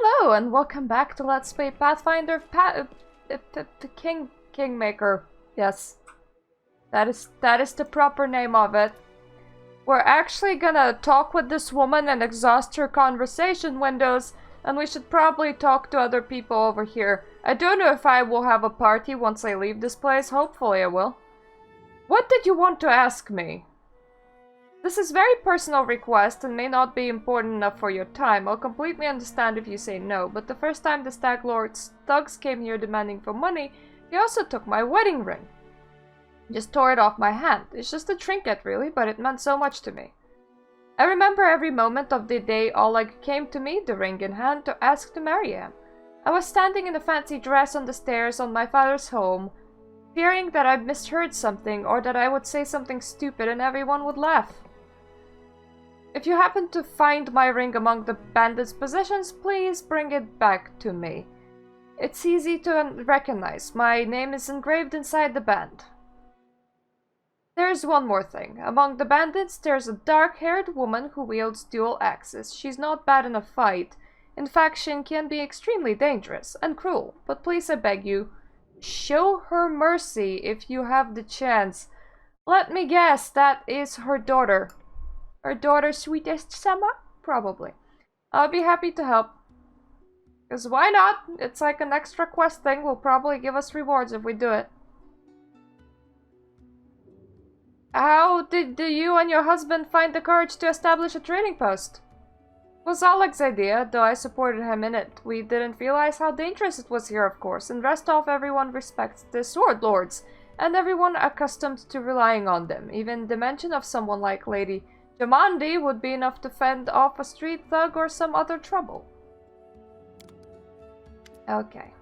Hello and welcome back to Let's Play Pathfinder Kingmaker. Yes, that is the proper name of it. We're actually gonna talk with this woman and exhaust her conversation windows, and we should probably talk to other people over here. I don't know if I will have a party once I leave this place. Hopefully I will. What did you want to ask me? This is a very personal request and may not be important enough for your time. I'll completely understand if you say no, but the first time the Stag Lord's thugs came here demanding for money, he also took my wedding ring. Just tore it off my hand. It's just a trinket really, but it meant so much to me. I remember every moment of the day Oleg came to me, the ring in hand, to ask to marry him. I was standing in a fancy dress on the stairs on my father's home, fearing that I'd misheard something or that I would say something stupid and everyone would laugh. If you happen to find my ring among the bandits' possessions, please bring it back to me. It's easy to recognize. My name is engraved inside the band. There's one more thing. Among the bandits, there's a dark-haired woman who wields dual axes. She's not bad in a fight. In fact, she can be extremely dangerous and cruel. But please, I beg you, show her mercy if you have the chance. Let me guess, that is her daughter. Her daughter's sweetest summer? Probably. I'll be happy to help. Because why not? It's like an extra quest thing. Will probably give us rewards if we do it. How did you and your husband find the courage to establish a trading post? It was Oleg's idea, though I supported him in it. We didn't realize how dangerous it was here, of course, and rest off everyone respects the sword lords, and everyone accustomed to relying on them. Even the mention of someone like Lady Jamandi would be enough to fend off a street thug or some other trouble. Okay.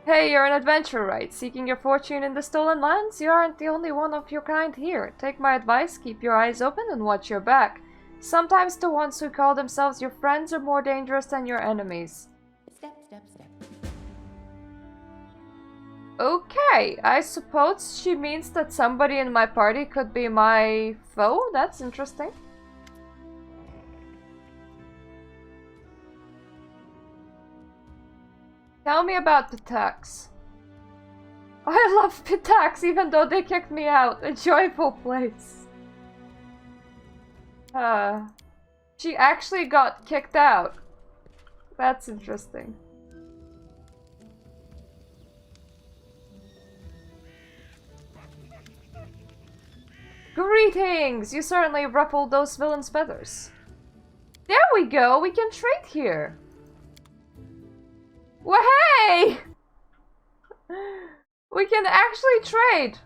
Hey, you're an adventurer, right? Seeking your fortune in the stolen lands? You aren't the only one of your kind here. Take my advice, keep your eyes open and watch your back. Sometimes the ones who call themselves your friends are more dangerous than your enemies. Step. Okay, I suppose she means that somebody in my party could be my foe? That's interesting. Tell me about Pitax. I love Pitax even though they kicked me out. A joyful place. She actually got kicked out. That's interesting. Greetings! You certainly ruffled those villains' feathers. There we go! We can trade here! Well, hey! We can actually trade!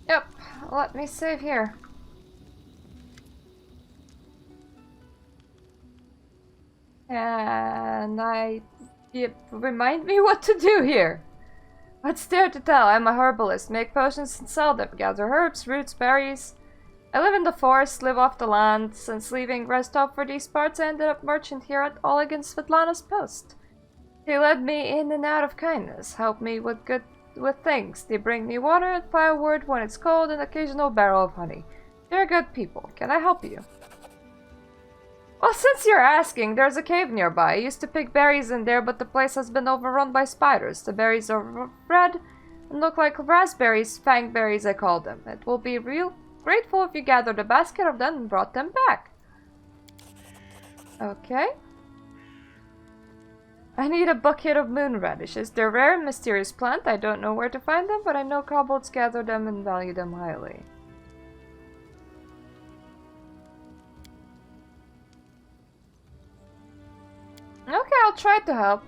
Yep, let me save here. And remind me what to do here. What's there to tell? I'm a herbalist. Make potions and sell them. Gather herbs, roots, berries. I live in the forest, live off the land. Since leaving Restov for these parts, I ended up merchant here at Oleg and Svetlana's post. They led me in and out of kindness, helped me with things. They bring me water and firewood when it's cold, and occasional barrel of honey. They're good people. Can I help you? Well, since you're asking, there's a cave nearby. I used to pick berries in there, but the place has been overrun by spiders. The berries are red and look like raspberries, fangberries I call them. It will be real grateful if you gathered a basket of them and brought them back. Okay. I need a bucket of moon radishes. They're rare and mysterious plant. I don't know where to find them, but I know kobolds gather them and value them highly. Okay, I'll try to help.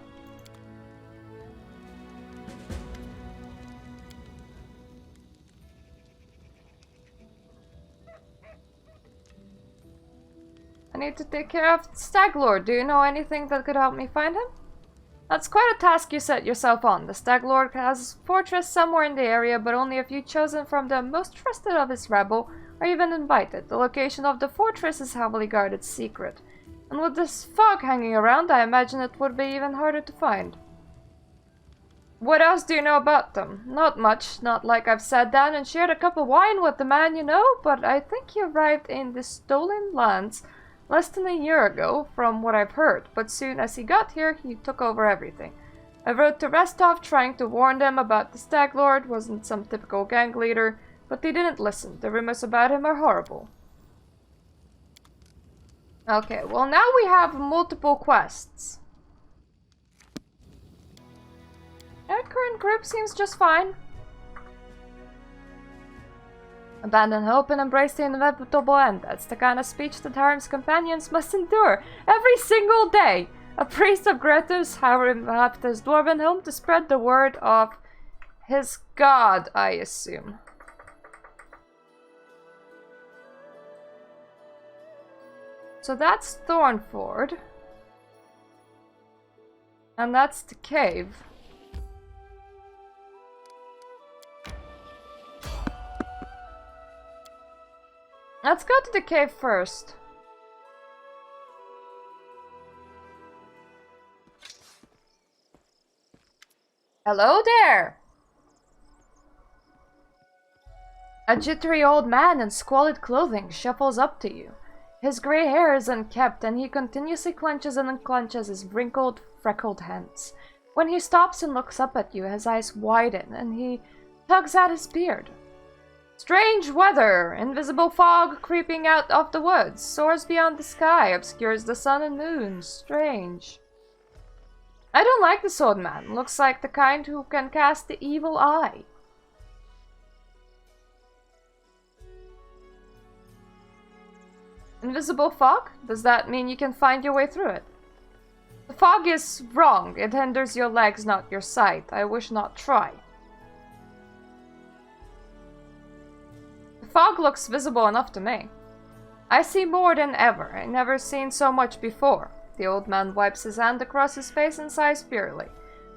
I need to take care of Stag Lord. Do you know anything that could help me find him? That's quite a task you set yourself on. The Stag Lord has a fortress somewhere in the area, but only a few chosen from the most trusted of his rabble are even invited. The location of the fortress is heavily guarded secret. And with this fog hanging around, I imagine it would be even harder to find. What else do you know about them? Not much. Not like I've sat down and shared a cup of wine with the man you know, but I think he arrived in the stolen lands less than a year ago, from what I've heard. But soon as he got here, he took over everything. I wrote the rest off, trying to warn them about the Stag Lord. Wasn't some typical gang leader, but they didn't listen. The rumors about him are horrible. Okay, well now we have multiple quests. Our current group seems just fine. Abandon hope and embrace the inevitable end. That's the kind of speech that Harem's companions must endure every single day. A priest of Gretus Harem left his dwarven home to spread the word of his god, I assume. So that's Thornford. And that's the cave. Let's go to the cave first. Hello there! A jittery old man in squalid clothing shuffles up to you. His grey hair is unkempt, and he continuously clenches and unclenches his wrinkled, freckled hands. When he stops and looks up at you, his eyes widen, and he tugs at his beard. Strange weather! Invisible fog creeping out of the woods, soars beyond the sky, obscures the sun and moon. Strange. I don't like this old man. Looks like the kind who can cast the evil eye. Invisible fog? Does that mean you can find your way through it? The fog is wrong. It hinders your legs, not your sight. I wish not try. The fog looks visible enough to me. I see more than ever. I never seen so much before. The old man wipes his hand across his face and sighs wearily.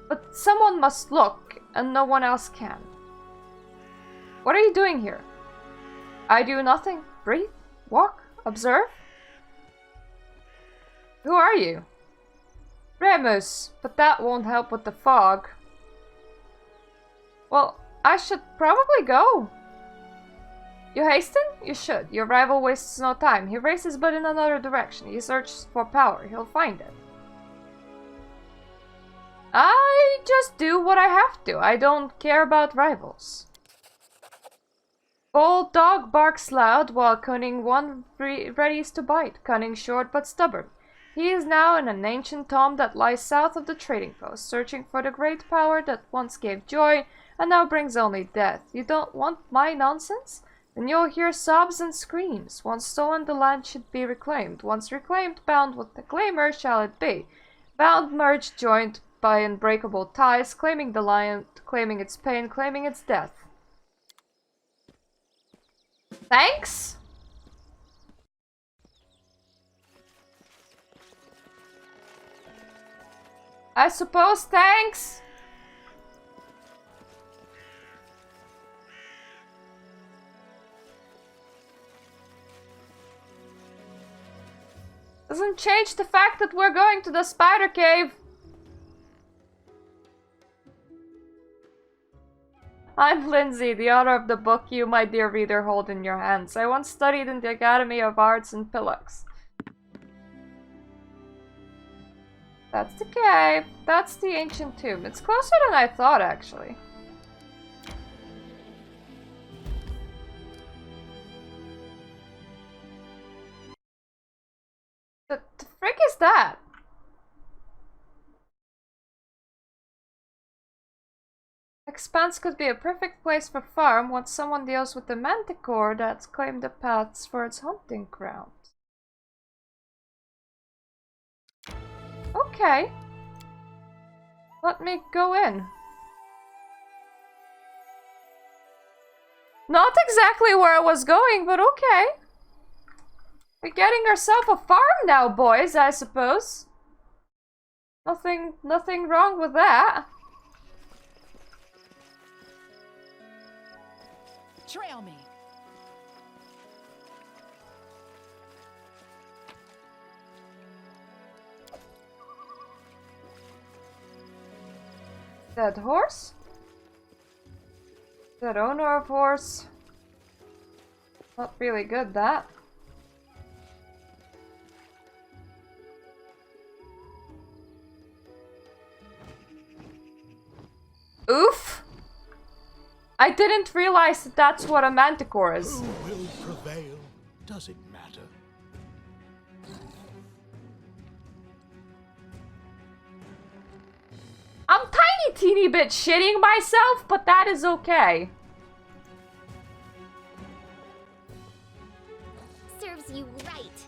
But someone must look, and no one else can. What are you doing here? I do nothing. Breathe, walk, observe. Who are you? Remus, but that won't help with the fog. Well, I should probably go. You hasten? You should. Your rival wastes no time. He races but in another direction. He searches for power. He'll find it. I just do what I have to. I don't care about rivals. Old dog barks loud while cunning one readies to bite. Cunning short but stubborn. He is now in an ancient tomb that lies south of the trading post, searching for the great power that once gave joy and now brings only death. You don't want my nonsense? Then you'll hear sobs and screams. Once stolen, the land should be reclaimed. Once reclaimed, bound with the claimer shall it be. Bound, merged, joined by unbreakable ties, claiming the lion, claiming its pain, claiming its death. Thanks? I suppose thanks? Doesn't change the fact that we're going to the spider cave. I'm Lindsay, the author of the book you, my dear reader, hold in your hands. I once studied in the Academy of Arts in Pillux. That's the cave. That's the ancient tomb. It's closer than I thought, actually. The frick is that? Expanse could be a perfect place for farm once someone deals with the manticore that's claimed the paths for its hunting ground. Okay. Let me go in. Not exactly where I was going, but okay. We're getting ourselves a farm now, boys, I suppose. Nothing wrong with that. Trail me. Dead horse? Dead owner of horse? Not really good, that. Oof! I didn't realize that that's what a manticore is. Who will prevail? Does it matter? I'm tiny teeny bit shitting myself, but that is okay. Serves you right.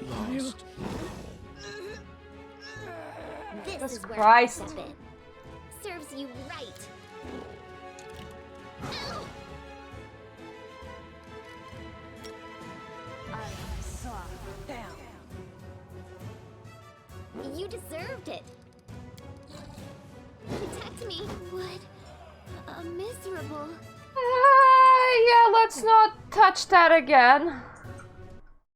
Lost. This Jesus is where Christ. I step in. Serves you right. You deserved it. Protect me. What a miserable. Yeah, let's not touch that again.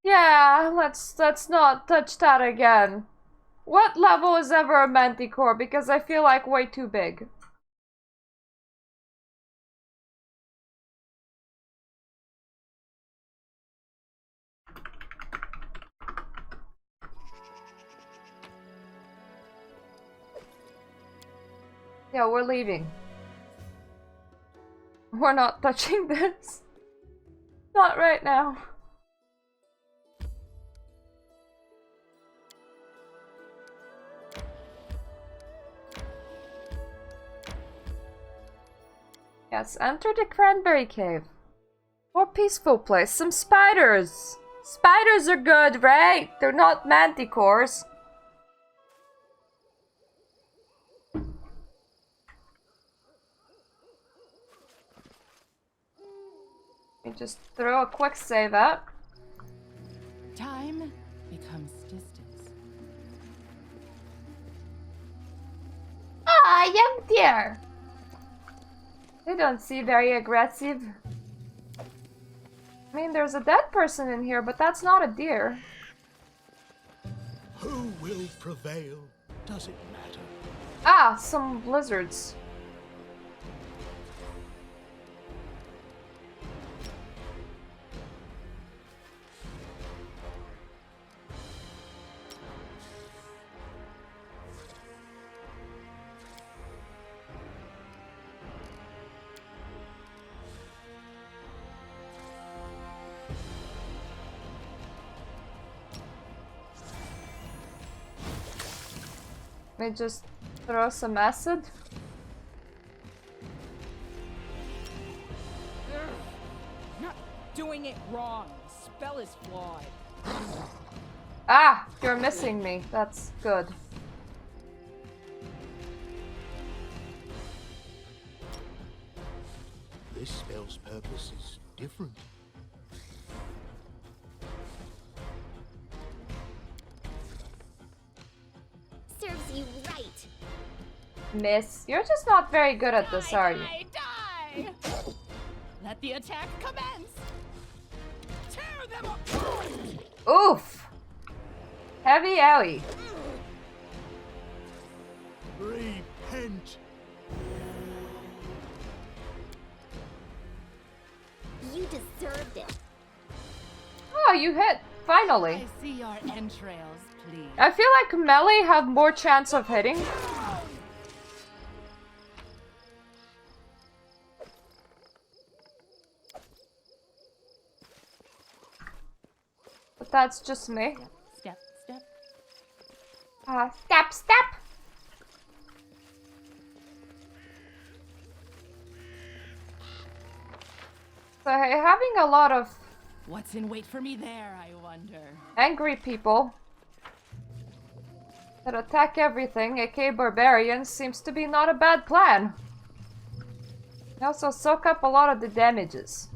Yeah, let's not touch that again. What level is ever a manticore? Because I feel like way too big. Yeah, we're leaving. We're not touching this. Not right now. Yes, enter the cranberry cave. More peaceful place. Some spiders. Spiders are good, right? They're not manticores. Let me just throw a quick save out. Time becomes distance. Ah, young deer. They don't seem very aggressive. I mean, there's a dead person in here, but that's not a deer. Who will prevail? Does it matter? Ah, some lizards. Let me just throw some acid. Not doing it wrong. The spell is flawed. Ah, you're missing me. That's good. This spell's purpose is different. Serves you right. Miss, you're just not very good at this, are you? Die! Let the attack commence. Tear them apart. Oof! Heavy owie. Repent. You deserved it. Oh, you hit. Finally. I see your entrails, please. I feel like melee have more chance of hitting. But that's just me. Step, step. Step, step! So having a lot of What's in wait for me there, I wonder? angry people that attack everything, aka barbarians, seems to be not a bad plan. They also soak up a lot of the damages.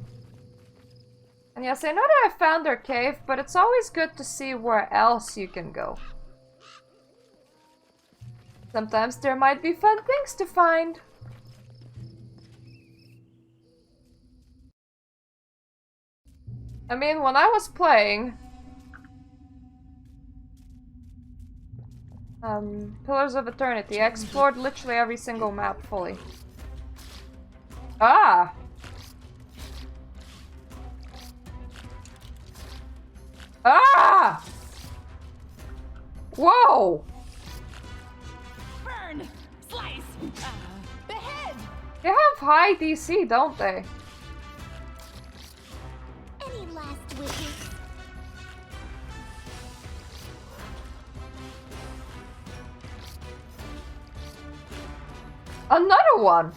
And yes, I know that I found their cave, but it's always good to see where else you can go. Sometimes there might be fun things to find. I mean, when I was playing, Pillars of Eternity. I explored literally every single map fully. Ah! Ah! Whoa! Burn! Slice! Behead! They have high DC, don't they? Any last wishes? Another one!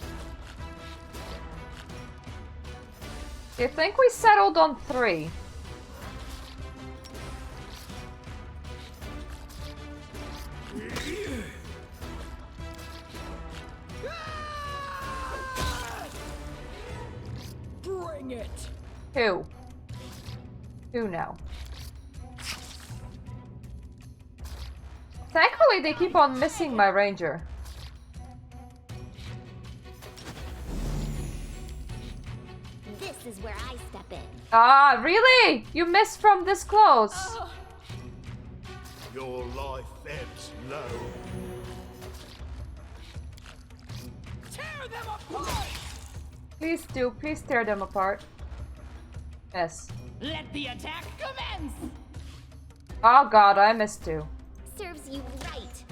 I think we settled on 3. Bring it! 2. 2 now. Thankfully, they keep on missing my ranger. This is where I step in. Ah, really? You missed from this close. Your life ebbs low. Tear them apart! Please do. Please tear them apart. Yes. Let the attack commence! Oh god, I missed 2. Serves you right.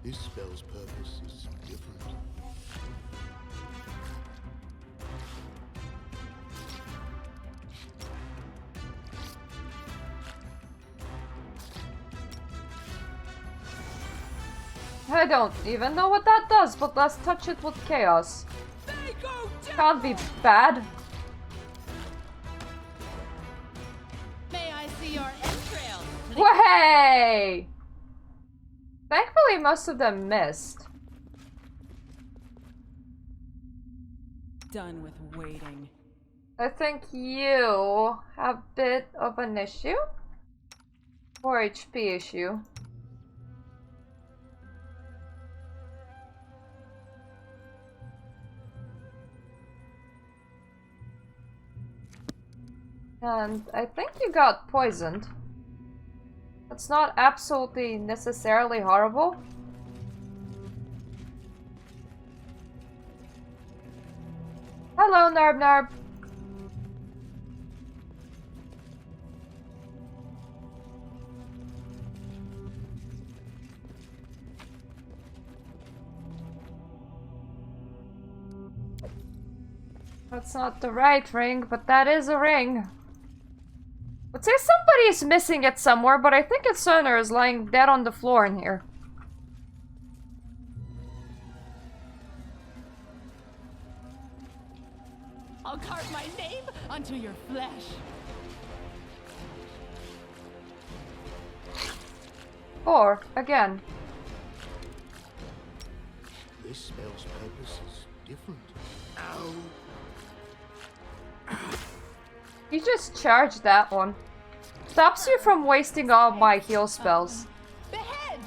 This spell's purpose is different. I don't even know what that does, but let's touch it with chaos. They go down! Can't be bad. May I see your entrails? Way! Thankfully, most of them missed. Done with waiting. I think you have a bit of an issue. 4 HP issue. And I think you got poisoned. It's not absolutely necessarily horrible. Hello, Narb Narb. That's not the right ring, but that is a ring. I'd say somebody is missing it somewhere, but I think its owner is lying dead on the floor in here. I'll carve my name onto your flesh. Or, again. This spell's purpose is different. Ow! You just charged that one. Stops you from wasting all my heal spells. Behead!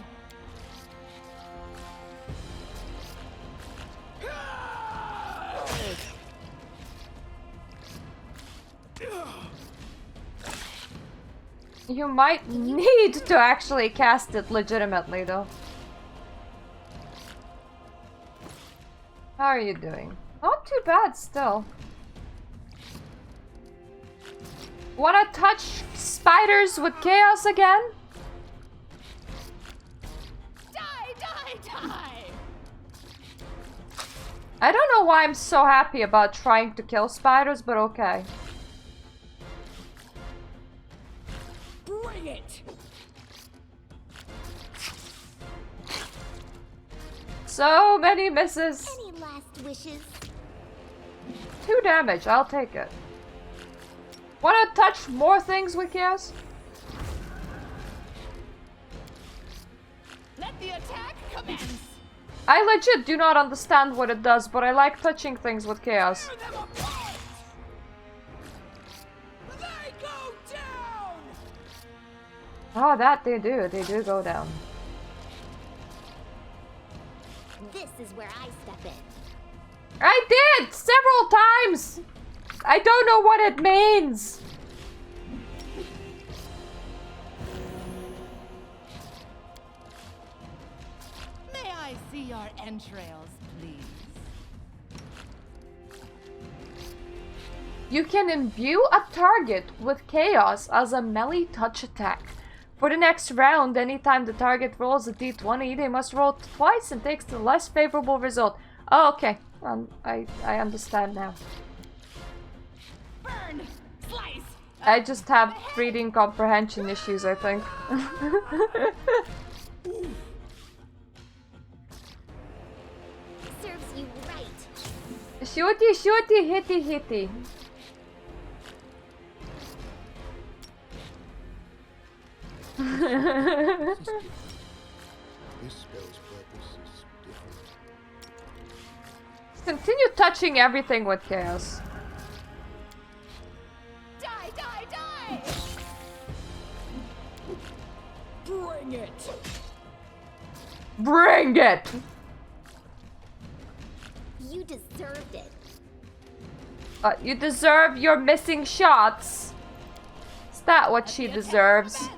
You might need to actually cast it legitimately, though. How are you doing? Not too bad, still. Wanna touch spiders with chaos again? Die, die, die! I don't know why I'm so happy about trying to kill spiders, but okay. Bring it! So many misses. Any last wishes? 2 damage, I'll take it. Wanna touch more things with chaos? Let the attack commence! I legit do not understand what it does, but I like touching things with chaos. Tear them apart! They go down! Oh, that they do go down. This is where I step in. I did! Several times! I don't know what it means! see our entrails, please? You can imbue a target with chaos as a melee touch attack. For the next round, anytime the target rolls a d20, they must roll twice and takes the less favorable result. Oh, okay. I understand now. Burn! Slice! I just have reading comprehension issues, I think. Serves you right. Shooty, shooty, hitty, hitty. This spell's purpose is different. Continue touching everything with chaos. Die, die, die! Bring it! Bring it! You deserved it. You deserve your missing shots. Is that what she deserves?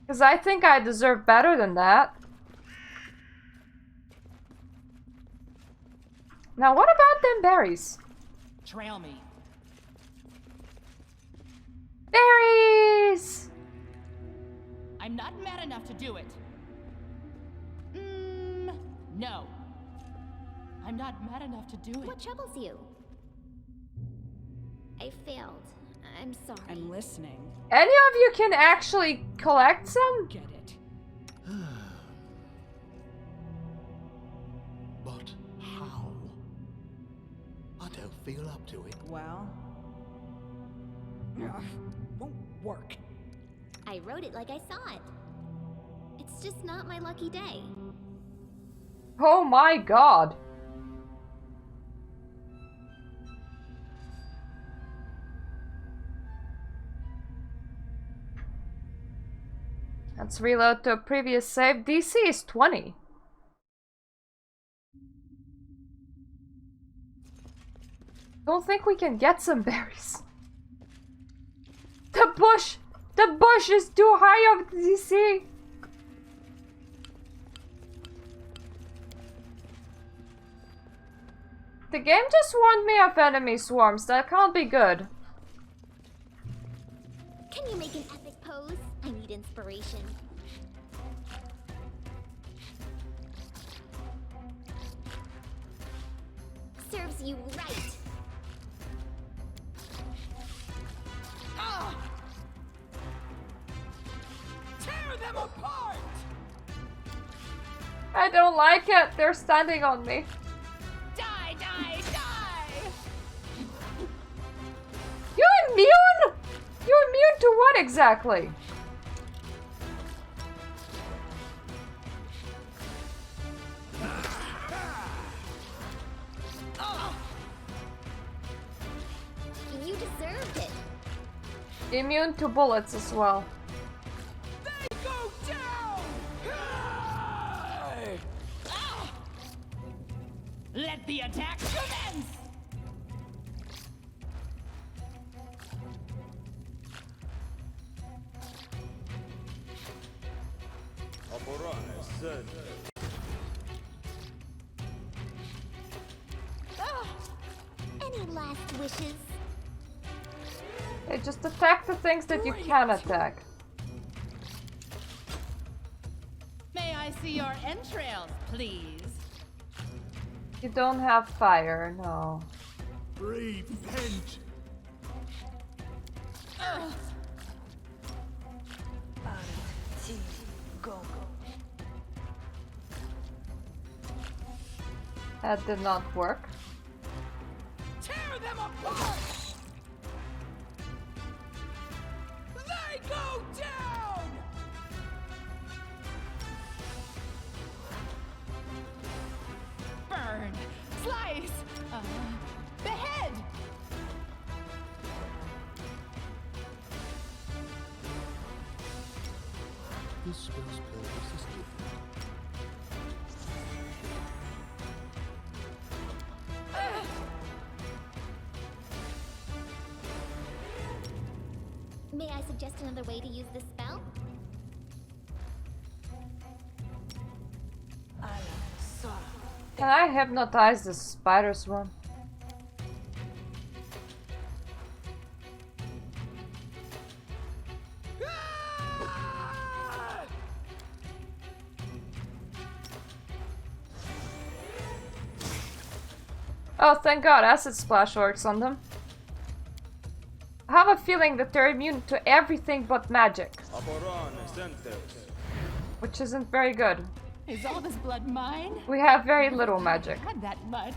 Because I think I deserve better than that. Now what about them berries? Trail me. Berries! I'm not mad enough to do it. No. I'm not mad enough to do it. What troubles you? I failed. I'm sorry. I'm listening. Any of you can actually collect some? Get it. But how? I don't feel up to it. Well... won't work. I wrote it like I saw it. It's just not my lucky day. Oh my god. Let's reload to a previous save. DC is 20. Don't think we can get some berries. The bush is too high of DC. The game just warned me of enemy swarms. That can't be good. Can you make an epic pose? I need inspiration. Serves you right. Tear them apart! I don't like it. They're standing on me. Die, die, die! You immune? You immune to what exactly? You deserved it. Immune to bullets as well. They go down! Let the attack commence! Any last wishes? Hey, just attack the things that you can attack. May I see your entrails, please? You don't have fire, no. Repent! That did not work. Tear them apart! They go down! Burn! Slice! Behead! This spell's purpose is different. May I suggest another way to use this spell? Can I hypnotize the spider swarm? Oh, thank God, acid splash works on them. I have a feeling that they're immune to everything but magic. Which isn't very good. Is all this blood mine? We have very little magic. Had that much.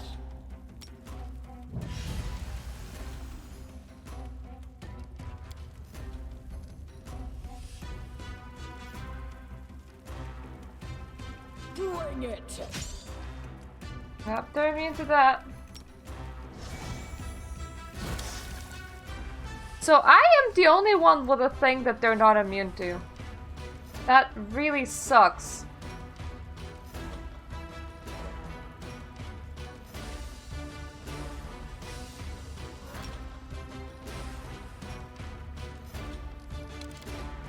Bring it. Yep, they're immune to that. So I am the only one with a thing that they're not immune to. That really sucks.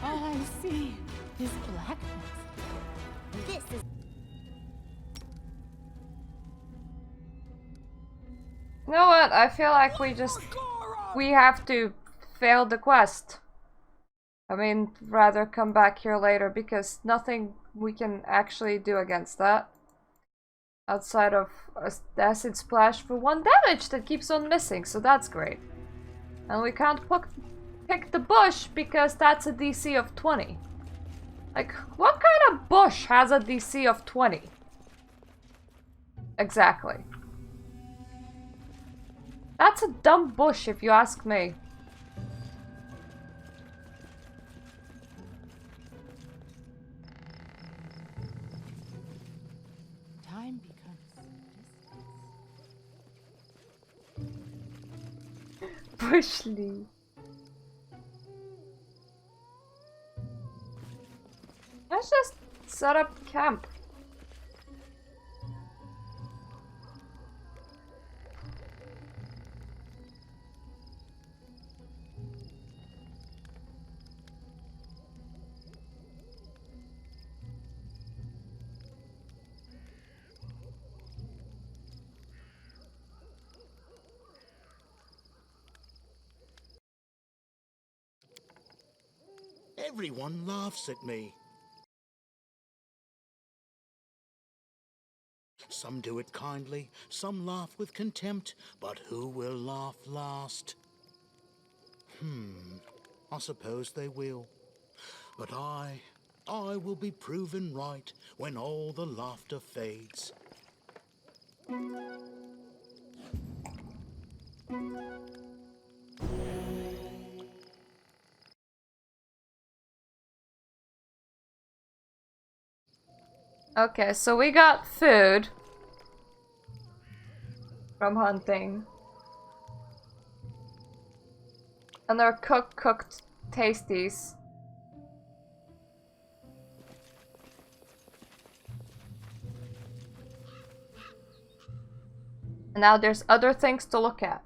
All I see is blackness. This is You know what? I feel like we have to fail the quest. I mean, rather come back here later because nothing we can actually do against that. Outside of a acid splash for 1 damage that keeps on missing, so that's great. And we can't pick the bush because that's a DC of 20. Like, what kind of bush has a DC of 20? Exactly. That's a dumb bush if you ask me. Time becomes distance. Bushly. Let's just set up camp. Everyone laughs at me. Some do it kindly, some laugh with contempt, but who will laugh last? I suppose they will. But I will be proven right when all the laughter fades. Okay, so we got food from hunting. And they're cooked tasties. And now there's other things to look at.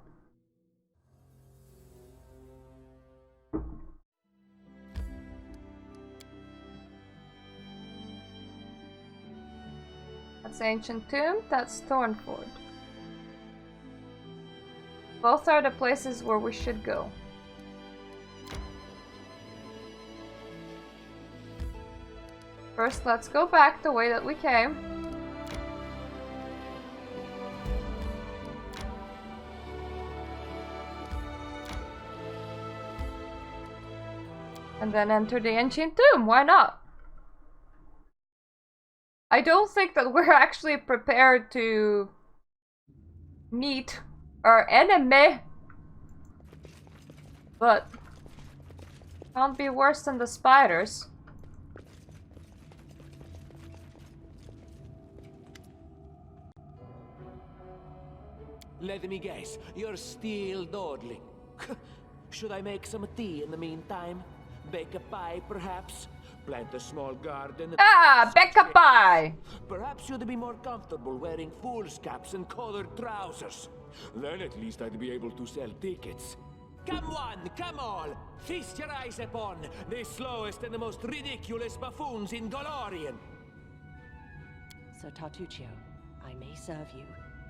That's Ancient Tomb, that's Thornford. Both are the places where we should go. First, let's go back the way that we came. And then enter the Ancient Tomb, why not? I don't think that we're actually prepared to meet our enemy, but can't be worse than the spiders. Let me guess, you're still dawdling. Should I make some tea in the meantime? Bake a pie, perhaps? Plant a small garden? Ah, Becca Pie! Perhaps you'd be more comfortable wearing foolscaps and collared trousers. Then at least I'd be able to sell tickets. Come one, come all! Feast your eyes upon the slowest and the most ridiculous buffoons in Golorian! Sir Tarcuccio, I may serve you,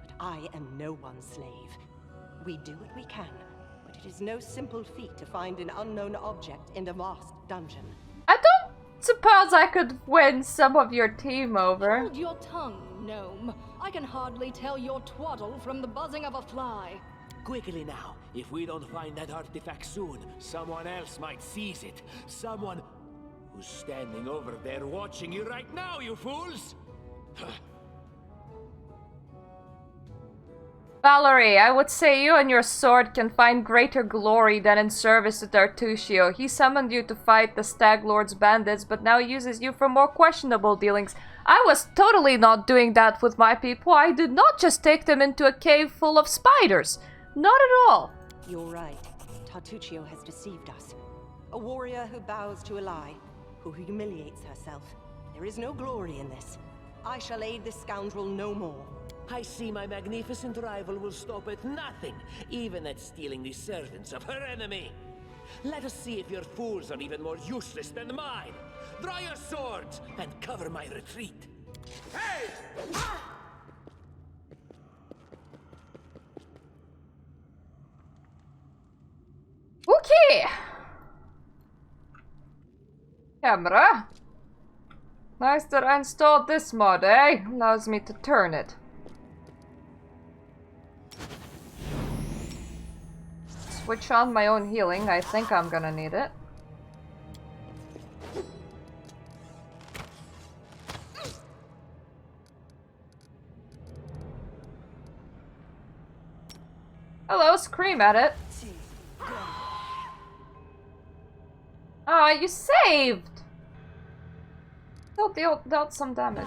but I am no one's slave. We do what we can, but it is no simple feat to find an unknown object in a vast dungeon. I don't suppose I could win some of your team over. Hold your tongue, gnome. I can hardly tell your twaddle from the buzzing of a fly. Quickly now. If we don't find that artifact soon, someone else might seize it. Someone who's standing over there watching you right now, you fools! Valerie, I would say you and your sword can find greater glory than in service to Tarcuccio. He summoned you to fight the Stag Lord's bandits, but now uses you for more questionable dealings. I was totally not doing that with my people. I did not just take them into a cave full of spiders. Not at all. You're right. Tarcuccio has deceived us. A warrior who bows to a lie, who humiliates herself. There is no glory in this. I shall aid this scoundrel no more. I see my magnificent rival will stop at nothing, even at stealing the servants of her enemy. Let us see if your fools are even more useless than mine. Draw your swords and cover my retreat. Hey! Okay. Camera. Nice that I installed this mod, eh? Allows me to turn it. Switch on my own healing. I think I'm gonna need it. Hello, scream at it. Ah, you saved! Still dealt some damage.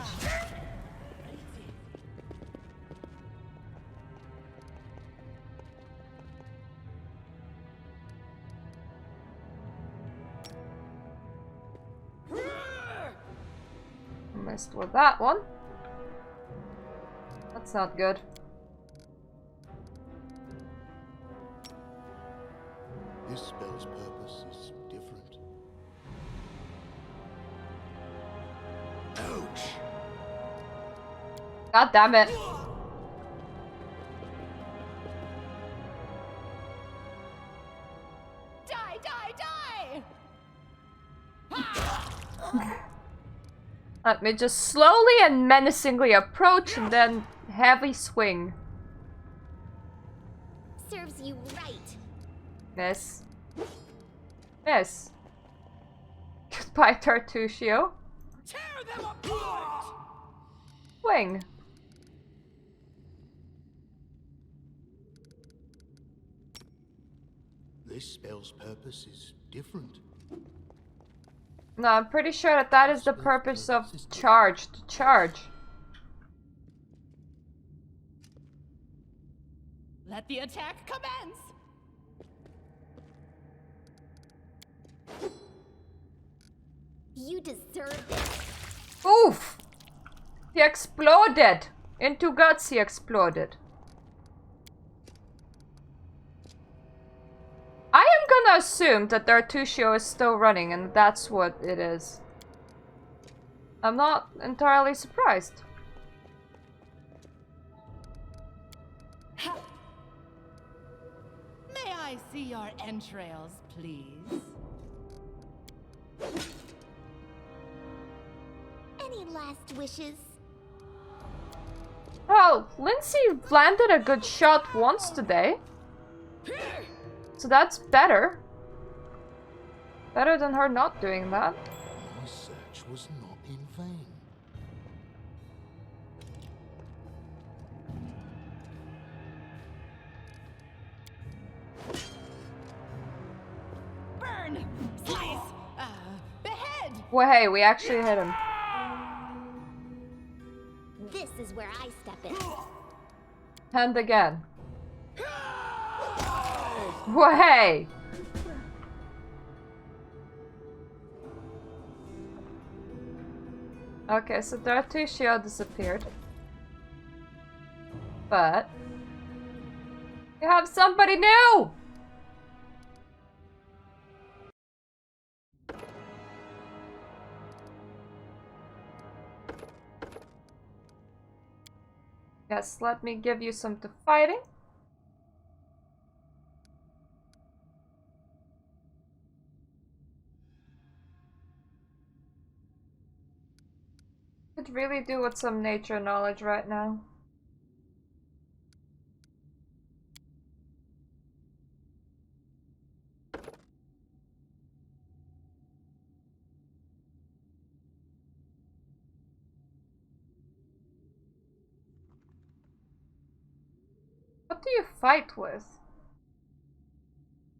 Missed with that one. That's not good. This spell's purpose is different. Ouch! God damn it. Die, die, die! Let me just slowly and menacingly approach and then heavy swing. Serves you right. Miss. Miss. Goodbye, Tarcuccio. Tear them apart! Swing. This spell's purpose is different. No, I'm pretty sure that that is the purpose of charge. To charge. Let the attack commence! You deserve this. Oof! He exploded! Into guts he exploded. I am gonna assume that Tarcuccio is still running and that's what it is. I'm not entirely surprised. Ha. May I see your entrails, please? Any last wishes? Well, Lindsay landed a good shot once today. So that's better. Better than her not doing that. My search was not in vain. Burn! Slice! Behead! Well, hey, we actually hit him. This is where I step in. And again. Well, hey! Okay, so Tarcuccio disappeared. But... you have somebody new! Yes, let me give you some to fighting. Could really do with some nature knowledge right now. What do you fight with?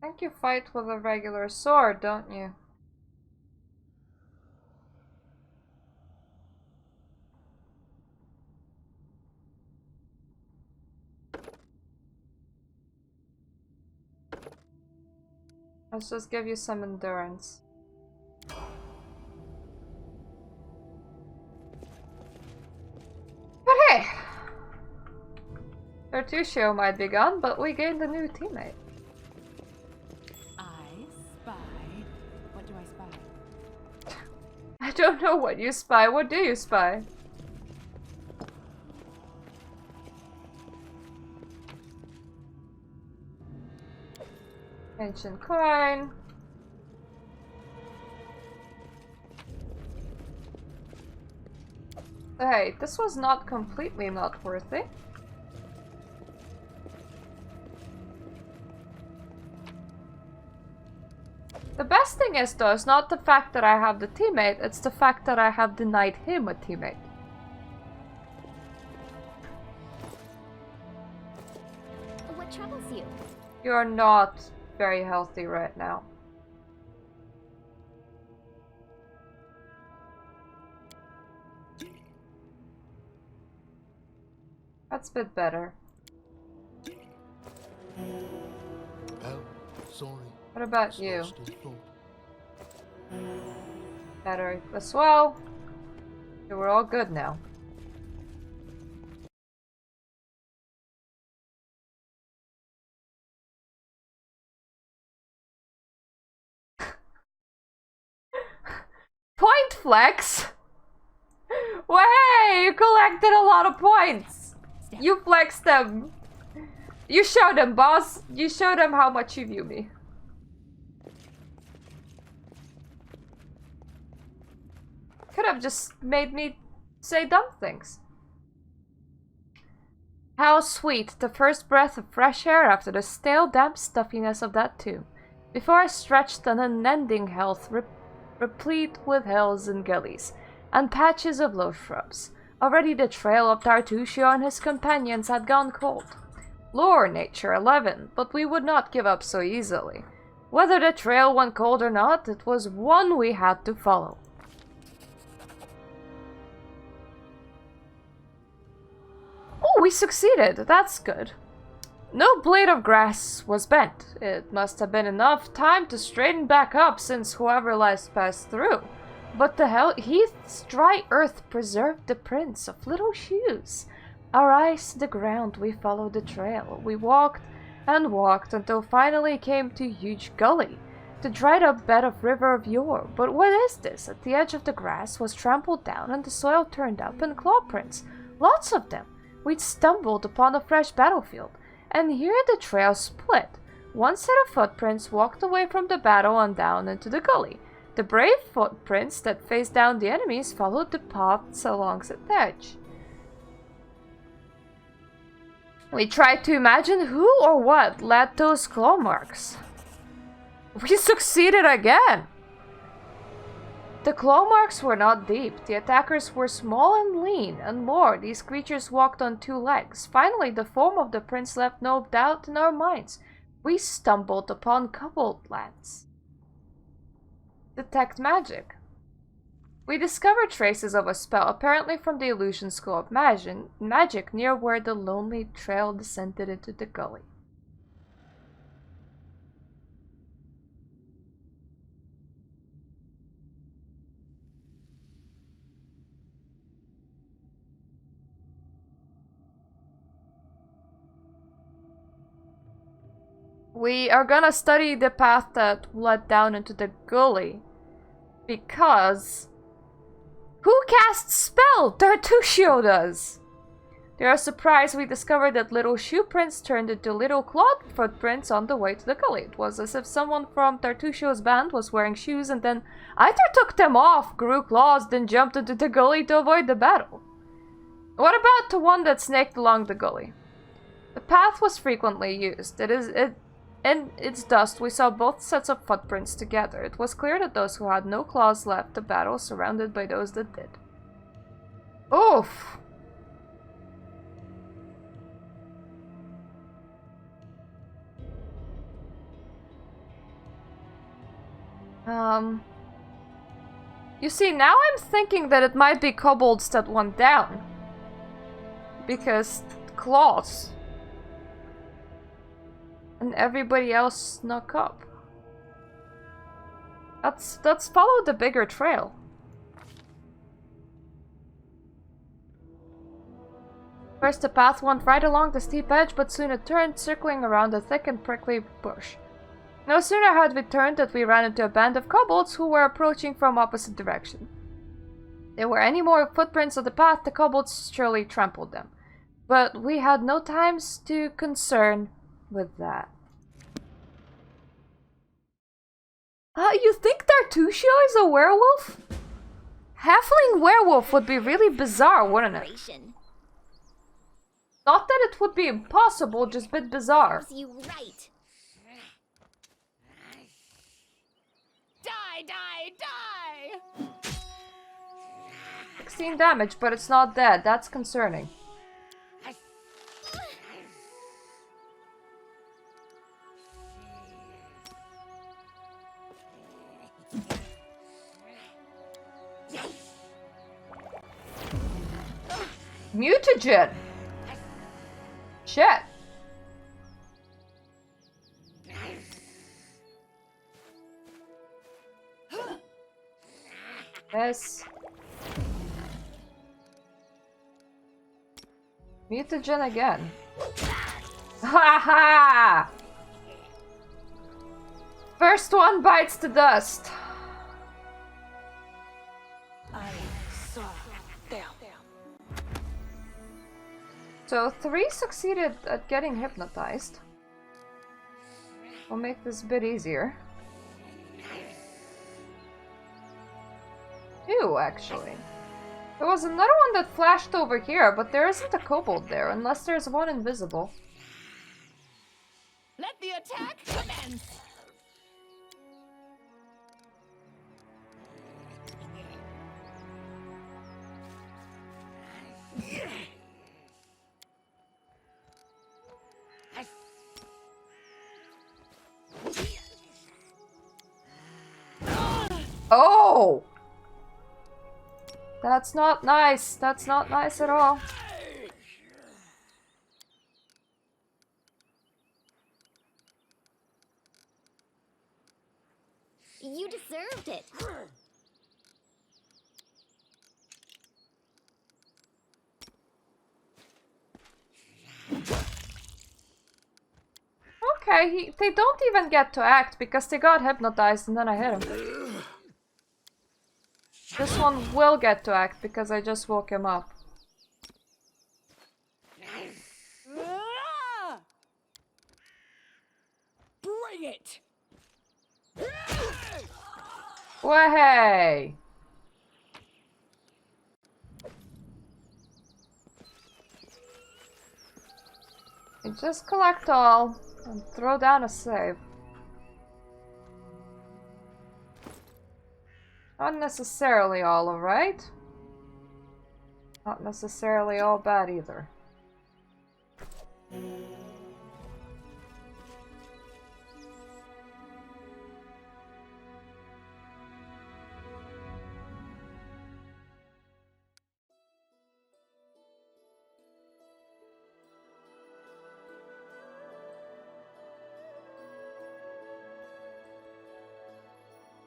I think you fight with a regular sword, don't you? Let's just give you some endurance. But hey! Tarcuccio might be gone, but we gained a new teammate. I spy. What do I spy? I don't know what you spy. What do you spy? Ancient coin. Hey, this was not completely not worthy. The best thing is though, it's not the fact that I have the teammate, it's the fact that I have denied him a teammate. What troubles you? You're not very healthy right now. That's a bit better. Oh, sorry. What about you? Lost in thought. Better as well. Okay, we're all good now. Point flex? Well, hey, you collected a lot of points. You flexed them. You showed them, boss. You showed them how much you view me. Could have just made me say dumb things. How sweet, the first breath of fresh air after the stale, damp stuffiness of that tomb. Before I stretched an unending health, replete with hills and gullies, and patches of low shrubs. Already the trail of Tarcuccio and his companions had gone cold. Lore nature 11, but we would not give up so easily. Whether the trail went cold or not, it was one we had to follow. Oh, we succeeded. That's good. No blade of grass was bent. It must have been enough time to straighten back up since whoever last passed through. But the heath's dry earth preserved the prints of little shoes. Our eyes to the ground, we followed the trail. We walked and walked until finally came to a huge gully, the dried up bed of river of yore. But what is this? At the edge of the grass was trampled down and the soil turned up in claw prints. Lots of them. We'd stumbled upon a fresh battlefield, and here the trail split. One set of footprints walked away from the battle and down into the gully. The brave footprints that faced down the enemies followed the paths along its edge. We tried to imagine who or what led those claw marks. We succeeded again! The claw marks were not deep. The attackers were small and lean, and more, these creatures walked on two legs. Finally, the form of the prince left no doubt in our minds. We stumbled upon cobbled lands. Detect magic. We discovered traces of a spell, apparently from the illusion school of magic, near where the lonely trail descended into the gully. We are gonna study the path that led down into the gully. Because... who casts spell? Tarcuccio does! To our surprise, we discovered that little shoe prints turned into little clawed footprints on the way to the gully. It was as if someone from Tarcuccio's band was wearing shoes and then either took them off, grew claws, then jumped into the gully to avoid the battle. What about the one that snaked along the gully? The path was frequently used. In its dust, we saw both sets of footprints together. It was clear that those who had no claws left the battle, surrounded by those that did. Oof! You see, now I'm thinking that it might be kobolds that went down. Because claws. And everybody else snuck up. Let's follow the bigger trail. First the path went right along the steep edge, but soon it turned, circling around a thick and prickly bush. No sooner had we turned that we ran into a band of kobolds who were approaching from opposite direction. If there were any more footprints of the path, the kobolds surely trampled them. But we had no times to concern with that. You think Tarcuccio is a werewolf? Halfling werewolf would be really bizarre, wouldn't it? Not that it would be impossible, just a bit bizarre. Serves you right. Die, die, die! 16 damage, but it's not dead. That's concerning. Mutagen! Shit! Yes. Mutagen again. Ha ha! First one bites the dust. So 3 succeeded at getting hypnotized. We'll make this a bit easier. 2, actually. There was another one that flashed over here, but there isn't a kobold there, unless there's one invisible. Let the attack commence! Oh! That's not nice. That's not nice at all. You deserved it. Okay, they don't even get to act because they got hypnotized and then I hit him. This one will get to act because I just woke him up. Bring it! Way! You just collect all and throw down a save. Not necessarily all alright. Not necessarily all bad either.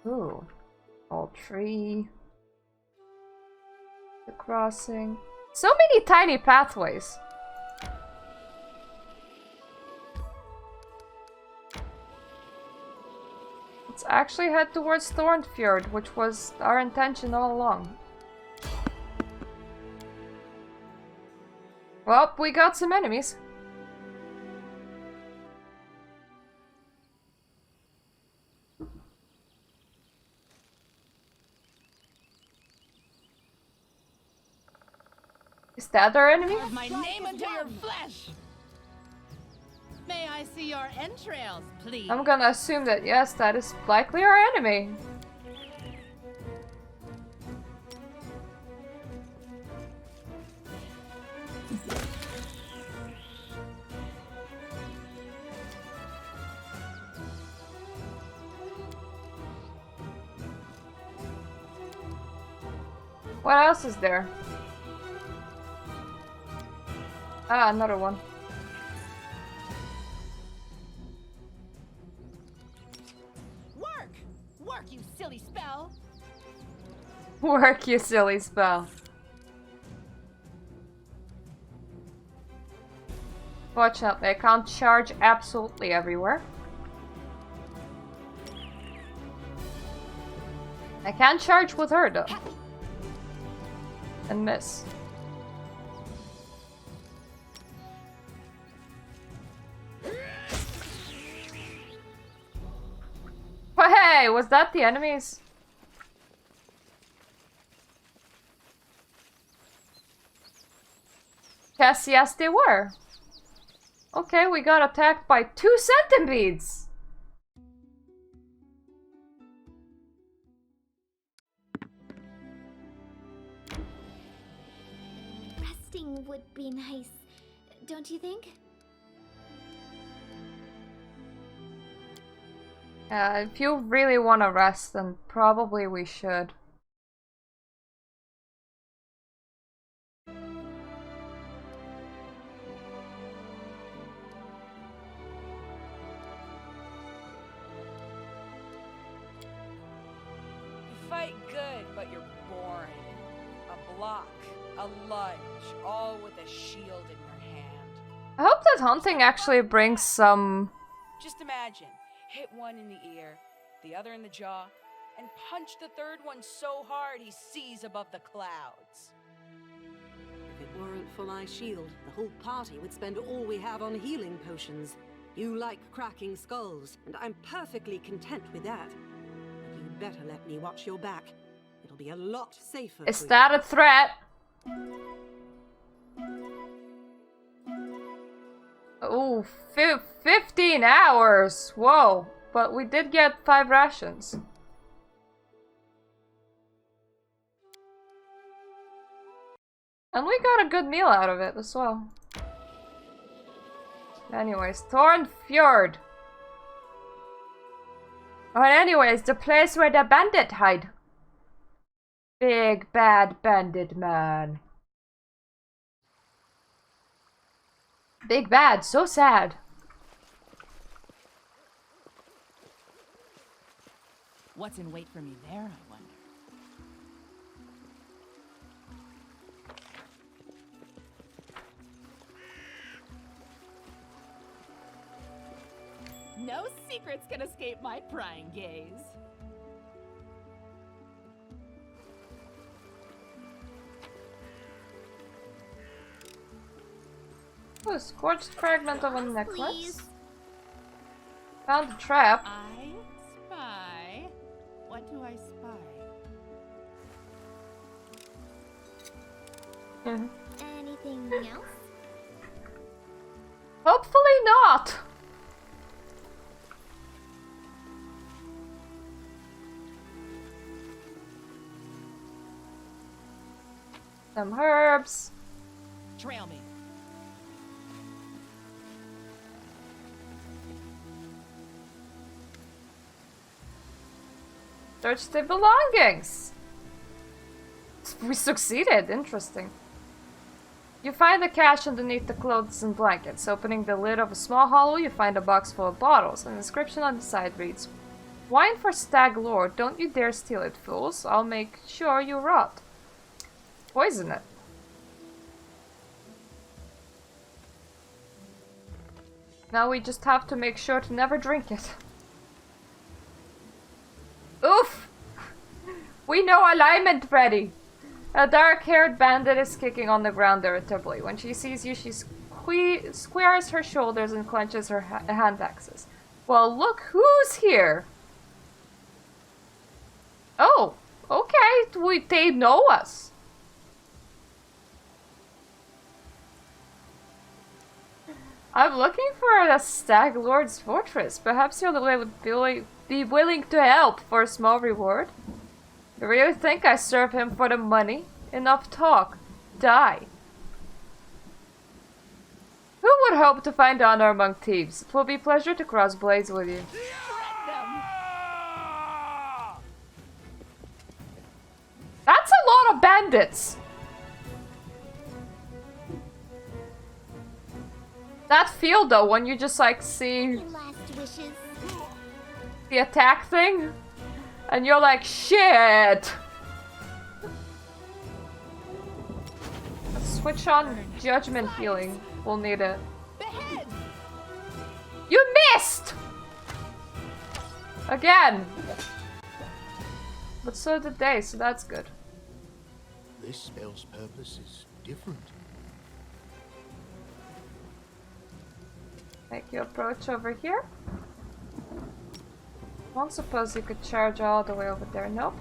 Ooh. All tree. The crossing. So many tiny pathways. Let's actually head towards Thornfjord, which was our intention all along. Well, we got some enemies. Is that our enemy? Carve my name into your flesh. May I see your entrails, please? I'm gonna assume that yes, that is likely our enemy. What else is there? Ah, another one. Work! Work, you silly spell! Work, you silly spell. Watch out, I can't charge absolutely everywhere. I can charge with her though. And miss. Oh, hey, was that the enemies? Yes, they were. Okay, we got attacked by 2 centipedes. Resting would be nice, don't you think? If you really want to rest, then probably we should. You fight good, but you're boring. A block, a lunge, all with a shield in your hand. I hope that hunting actually brings some... Just imagine, hit one in the ear, the other in the jaw, and punch the third one so hard he sees above the clouds. If it weren't for my shield, the whole party would spend all we have on healing potions. You like cracking skulls, and I'm perfectly content with that. But you'd better let me watch your back. It'll be a lot safer. Is that a threat? Oh, 15 hours! Whoa, but we did get 5 rations. And we got a good meal out of it as well. Anyways, Thorn Fjord. Oh, and anyways, the place where the bandit hide. Big bad bandit man. Big bad, so sad. What's in wait for me there, I wonder? No secrets can escape my prying gaze. Oh, a scorched fragment of a Please. necklace. Found a trap. I spy. What do I spy? Anything else? Hopefully not. Some herbs. Trail me. Search the belongings. We succeeded. Interesting. You find the cash underneath the clothes and blankets. Opening the lid of a small hollow, you find a box full of bottles. An inscription on the side reads, "Wine for Stag Lord. Don't you dare steal it, fools. I'll make sure you rot." Poison it. Now we just have to make sure to never drink it. Oof! We know alignment, Freddy! A dark-haired bandit is kicking on the ground irritably. When she sees you, she squares her shoulders and clenches her hand axes. Well, look who's here! Oh, okay, they know us. I'm looking for the Stag Lord's fortress. Perhaps you'll be willing to help for a small reward. You really think I serve him for the money? Enough talk. Die. Who would hope to find honor among thieves? It will be a pleasure to cross blades with you. That's a lot of bandits! That feel though, when you just like see the attack thing, and you're like, shit! Let's switch on judgment healing. We'll need it. You missed! Again! But so did they, so that's good. This spell's purpose is different. Make you approach over here. I don't suppose you could charge all the way over there. Nope.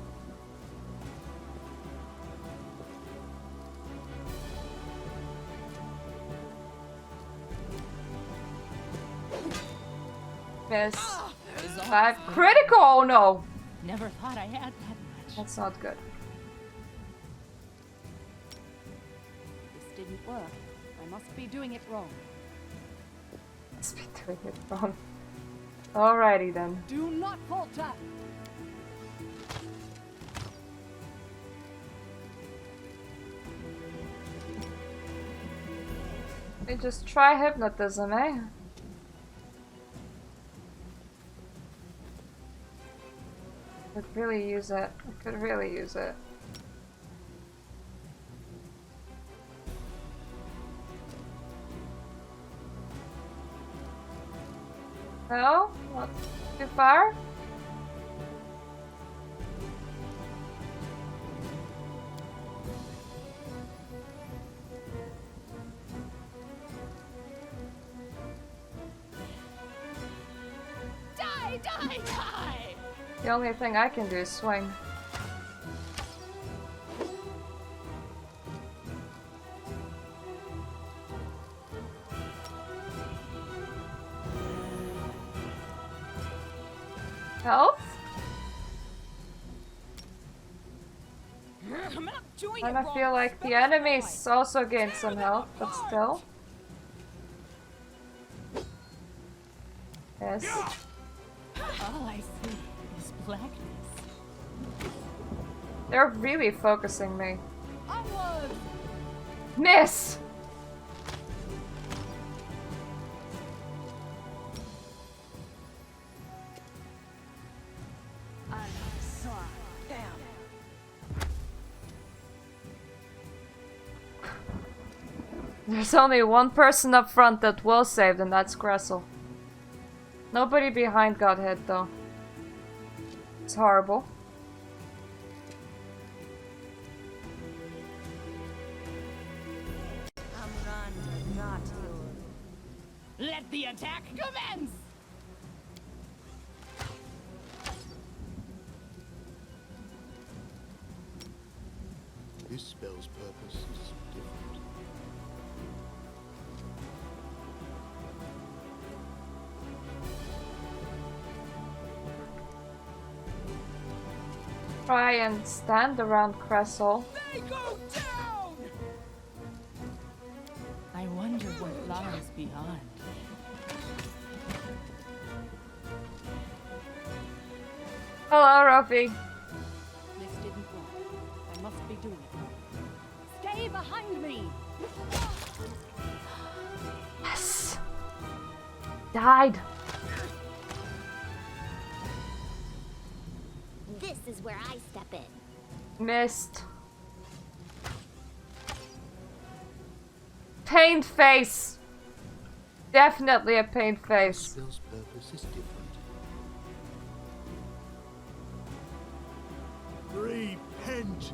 Miss. Critical! Oh no! Never thought I had that much. That's not good. This didn't work. I must be doing it wrong. Must be doing it wrong. Alrighty then. Do not falter! We just try hypnotism, eh? Could really use it. I could really use it. No? Not too far? Die, die, die! The only thing I can do is swing. Health? I'm not doing I it kinda wrong. feel like the enemies also gain some health, but still. Yes. All I see is blackness. They're really focusing me. Onward! Miss! There's only one person up front that will save, and that's Gressel. Nobody behind got hit, though. It's horrible. Let the attack commence! This spell's purpose is different. Try and stand around Cressel. They go down! I wonder what lies beyond. Hello, Ruffy. This didn't work. I must be doing it wrong. Stay behind me! Yes. Died. This is where I step in. Missed. Pained face. Definitely a pained This face. spell's purpose is different. Repent!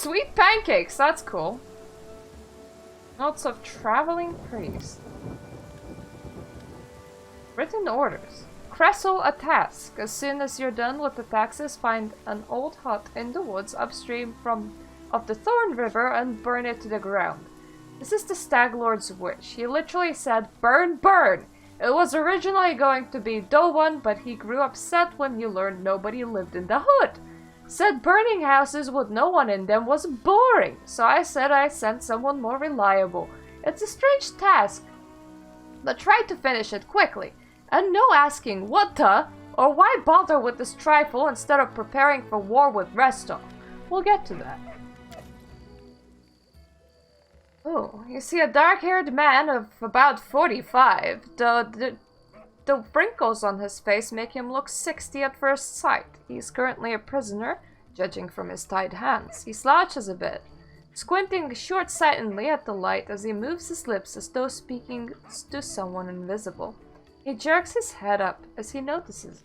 Sweet pancakes, that's cool. Notes of traveling priest. Written orders. Cressel a task. As soon as you're done with the taxes, find an old hut in the woods upstream of the Thorn River and burn it to the ground. This is the Stag Lord's wish. He literally said, burn, burn! It was originally going to be Dowan, but he grew upset when he learned nobody lived in the hood. Said burning houses with no one in them was boring, so I said I sent someone more reliable. It's a strange task, but try to finish it quickly. And no asking what the, or why bother with this trifle instead of preparing for war with Restov. We'll get to that. Oh, you see a dark-haired man of about 45. The wrinkles on his face make him look 60 at first sight. He's currently a prisoner, judging from his tied hands. He slouches a bit, squinting short-sightedly at the light as he moves his lips as though speaking to someone invisible. He jerks his head up as he notices.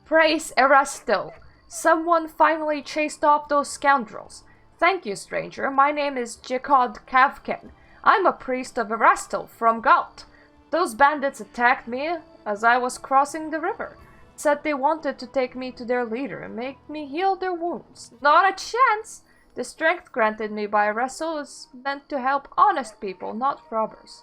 Praise Erastil! Someone finally chased off those scoundrels. Thank you, stranger. My name is Jekod Kavken. I'm a priest of Erastil from Galt. Those bandits attacked me as I was crossing the river. Said they wanted to take me to their leader and make me heal their wounds. Not a chance! The strength granted me by Erastil is meant to help honest people, not robbers.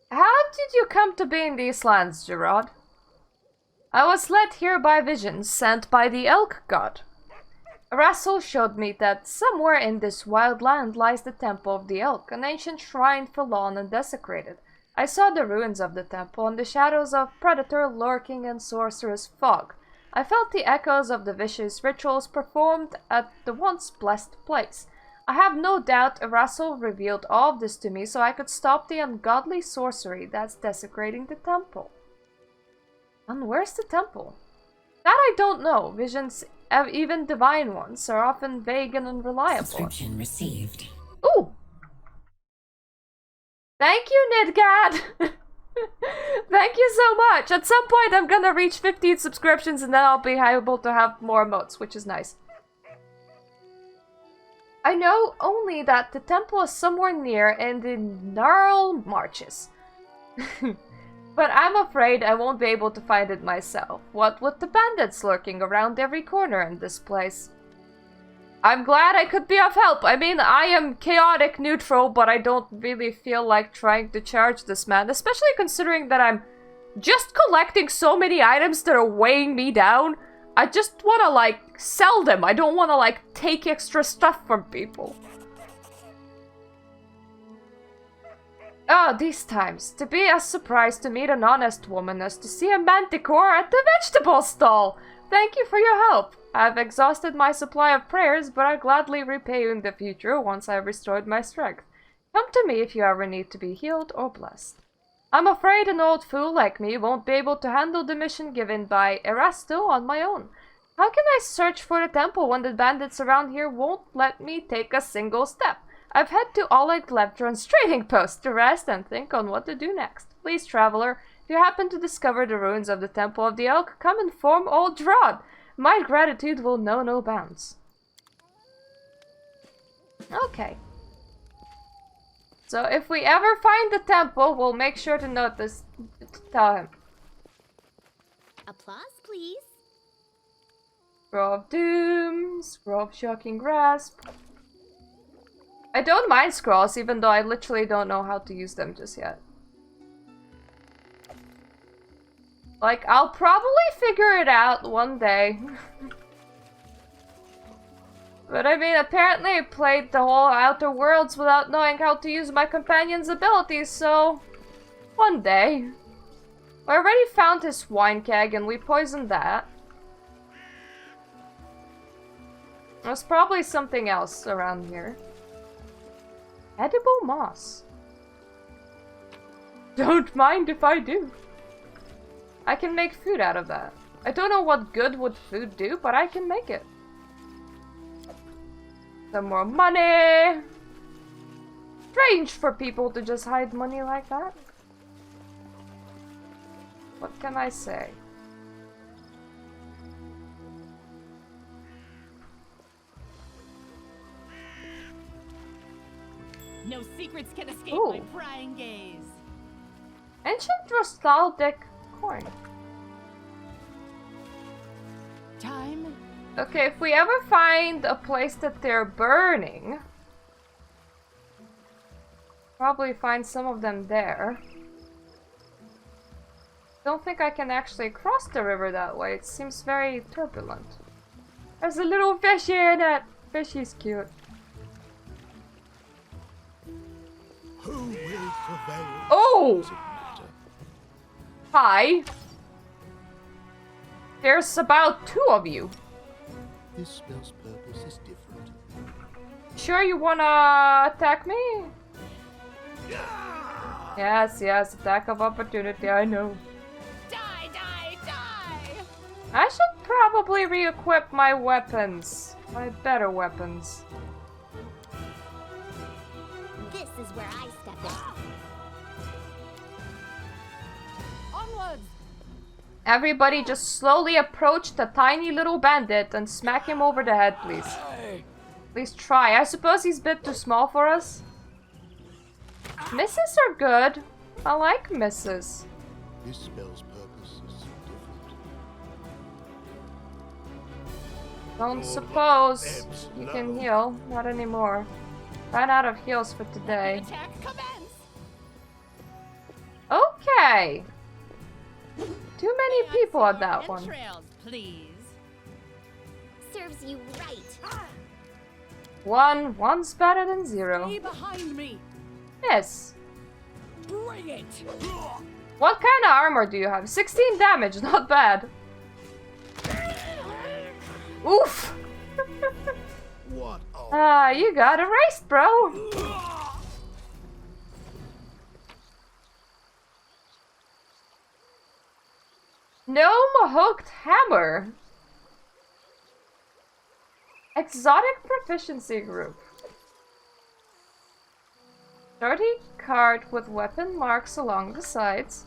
How did you come to be in these lands, Gerard? I was led here by visions sent by the elk god. Erastil showed me that somewhere in this wild land lies the Temple of the Elk, an ancient shrine forlorn and desecrated. I saw the ruins of the temple and the shadows of predator lurking in sorcerous fog. I felt the echoes of the vicious rituals performed at the once blessed place. I have no doubt Erastil revealed all of this to me so I could stop the ungodly sorcery that's desecrating the temple. And where's the temple? That I don't know. Visions, even divine ones, are often vague and unreliable. Subscription received. Ooh! Thank you, Nidgad! Thank you so much! At some point I'm gonna reach 15 subscriptions and then I'll be able to have more emotes, which is nice. I know only that the temple is somewhere near in the Gnarl Marches. But I'm afraid I won't be able to find it myself. What with the bandits lurking around every corner in this place. I'm glad I could be of help. I mean, I am chaotic neutral, but I don't really feel like trying to charge this man, especially considering that I'm just collecting so many items that are weighing me down. I just want to, like, sell them. I don't want to, like, take extra stuff from people. Oh, these times. To be as surprised to meet an honest woman as to see a manticore at the vegetable stall. Thank you for your help. I've exhausted my supply of prayers, but I'll gladly repay you in the future once I've restored my strength. Come to me if you ever need to be healed or blessed. I'm afraid an old fool like me won't be able to handle the mission given by Erastil on my own. How can I search for the temple when the bandits around here won't let me take a single step? I've head to Oleg Levtron's trading post to rest and think on what to do next. Please, traveler, if you happen to discover the ruins of the Temple of the Elk, come inform old Drod. My gratitude will know no bounds. Okay. So if we ever find the temple, we'll make sure to note this, to tell him. Applause, please. Scroll of Doom, Scroll of Shocking Grasp. I don't mind scrolls, even though I literally don't know how to use them just yet. Like, I'll probably figure it out one day. But I mean, apparently I played the whole Outer Worlds without knowing how to use my companion's abilities, so... one day. I already found his wine keg and we poisoned that. There's probably something else around here. Edible moss. Don't mind if I do. I can make food out of that. I don't know what good would food do, but I can make it. Some more money! Strange for people to just hide money like that. What can I say? No secrets can escape Ooh. my prying gaze. Ancient nostalgic coin. Time. Okay, if we ever find a place that they're burning, probably find some of them there. Don't think I can actually cross the river that way. It seems very turbulent. There's a little fishy in it. Fishy's cute. Who will prevail? Oh! Does it matter? Hi. There's about 2 of you. This spell's purpose is different. Sure you wanna attack me? Yes, yes, attack of opportunity, I know. Die, die, die! I should probably re-equip my weapons. My better weapons. This is where I step in. Onwards! Everybody just slowly approach the tiny little bandit and smack him over the head, please. Please try. I suppose he's a bit too small for us. Misses are good. I like misses. This spell's purpose is different. Don't suppose you can heal. Not anymore. Ran out of heals for today. Attack commence! Okay. Too many May I people see on your that one. entrails, please. Serves you right. One's better than 0. Stay behind me. Yes. Bring it! What kind of armor do you have? 16 damage, not bad. Oof. What? Oh, Ah, you got erased, bro. Gnome hooked hammer. Exotic proficiency group. Sturdy card with weapon marks along the sides.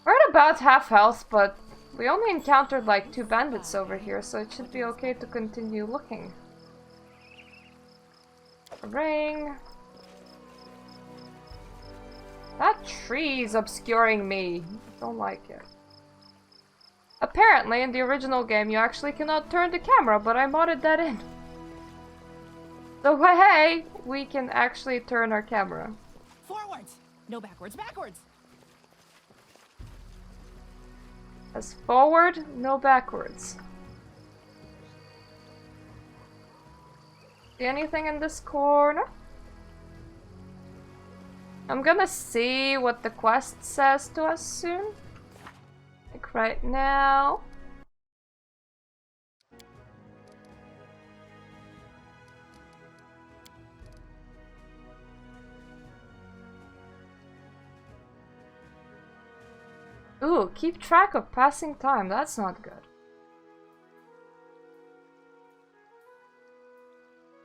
We're at about half health, but we only encountered like 2 bandits over here, so it should be okay to continue looking. A ring. That tree's obscuring me. Don't like it. Apparently, in the original game, you actually cannot turn the camera, but I modded that in. So hey, we can actually turn our camera. Forwards! No backwards, backwards! As forward, no backwards. See anything in this corner? I'm gonna see what the quest says to us soon. Like right now. Ooh, keep track of passing time. That's not good.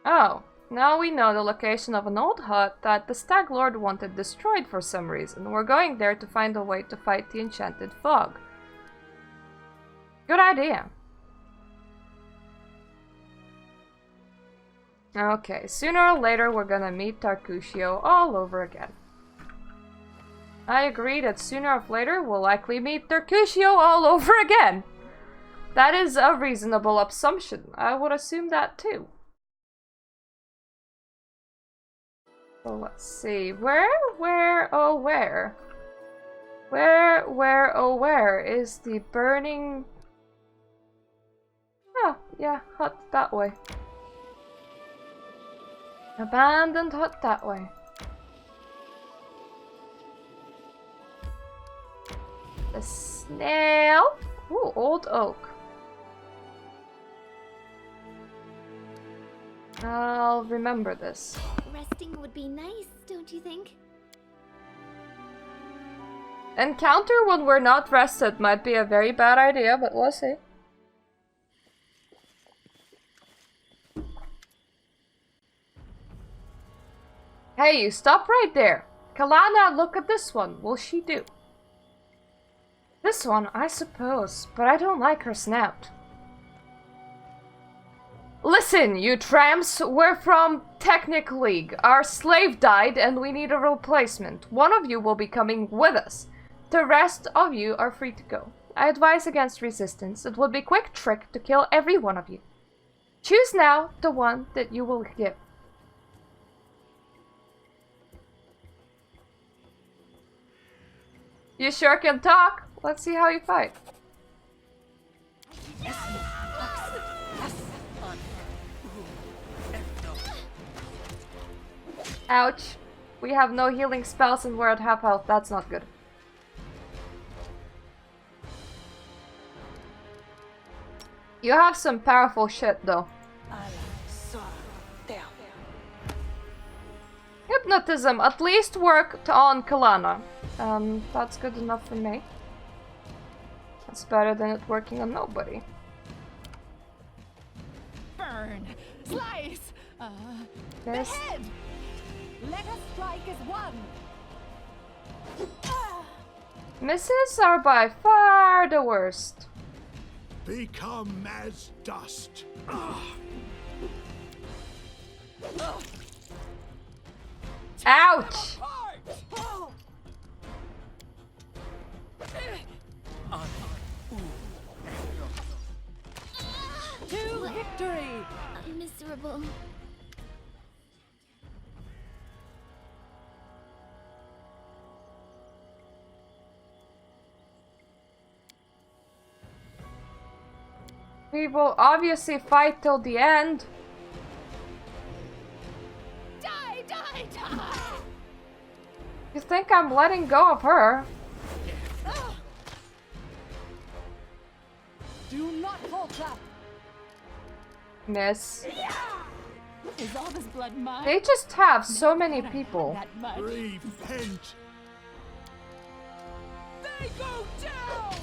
Oh, now we know the location of an old hut that the Stag Lord wanted destroyed for some reason. We're going there to find a way to fight the enchanted fog. Good idea. Okay, sooner or later we're gonna meet Tarcuccio all over again. I agree that sooner or later we'll likely meet Tarcuccio all over again. That is a reasonable assumption. I would assume that too. So let's see. Where, oh where? Where, oh where is the burning... Oh, yeah, hut that way. Abandoned hut that way. The snail. Ooh, old oak. I'll remember this. Resting would be nice, don't you think? Encounter when we're not rested might be a very bad idea, but we'll see. Hey, you stop right there. Kalana, look at this one. Will she do? This one, I suppose, but I don't like her snout. Listen, you tramps, we're from Technic League. Our slave died and we need a replacement. One of you will be coming with us. The rest of you are free to go. I advise against resistance. It would be a quick trick to kill every one of you. Choose now the one that you will give. You sure can talk. Let's see how you fight. Ouch. We have no healing spells and we're at half health. That's not good. You have some powerful shit though. Hypnotism at least worked on Kalana. That's good enough for me. That's better than it working on nobody. Burn! Slice! This. Head! Let us strike as one! Misses are by far the worst. Become as dust. Ouch! To victory! I'm miserable. We will obviously fight till the end. Die, die, die! You think I'm letting go of her? Do not falter! Miss. Is all this blood mine? They just have so many people. That much. Repent. They go down!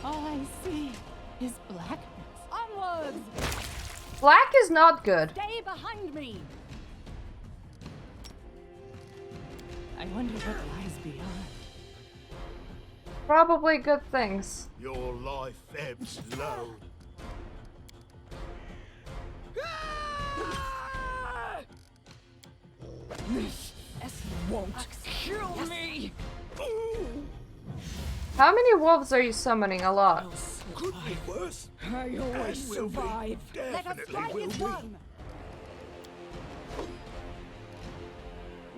All I see is blackness. Onwards! Black is not good. Stay behind me! I wonder what lies beyond. Probably good things. Your life ebbs low. This won't kill me! How many wolves are you summoning? A lot. Could be worse. I always And will be. survive. Let us Definitely strike will as be. one!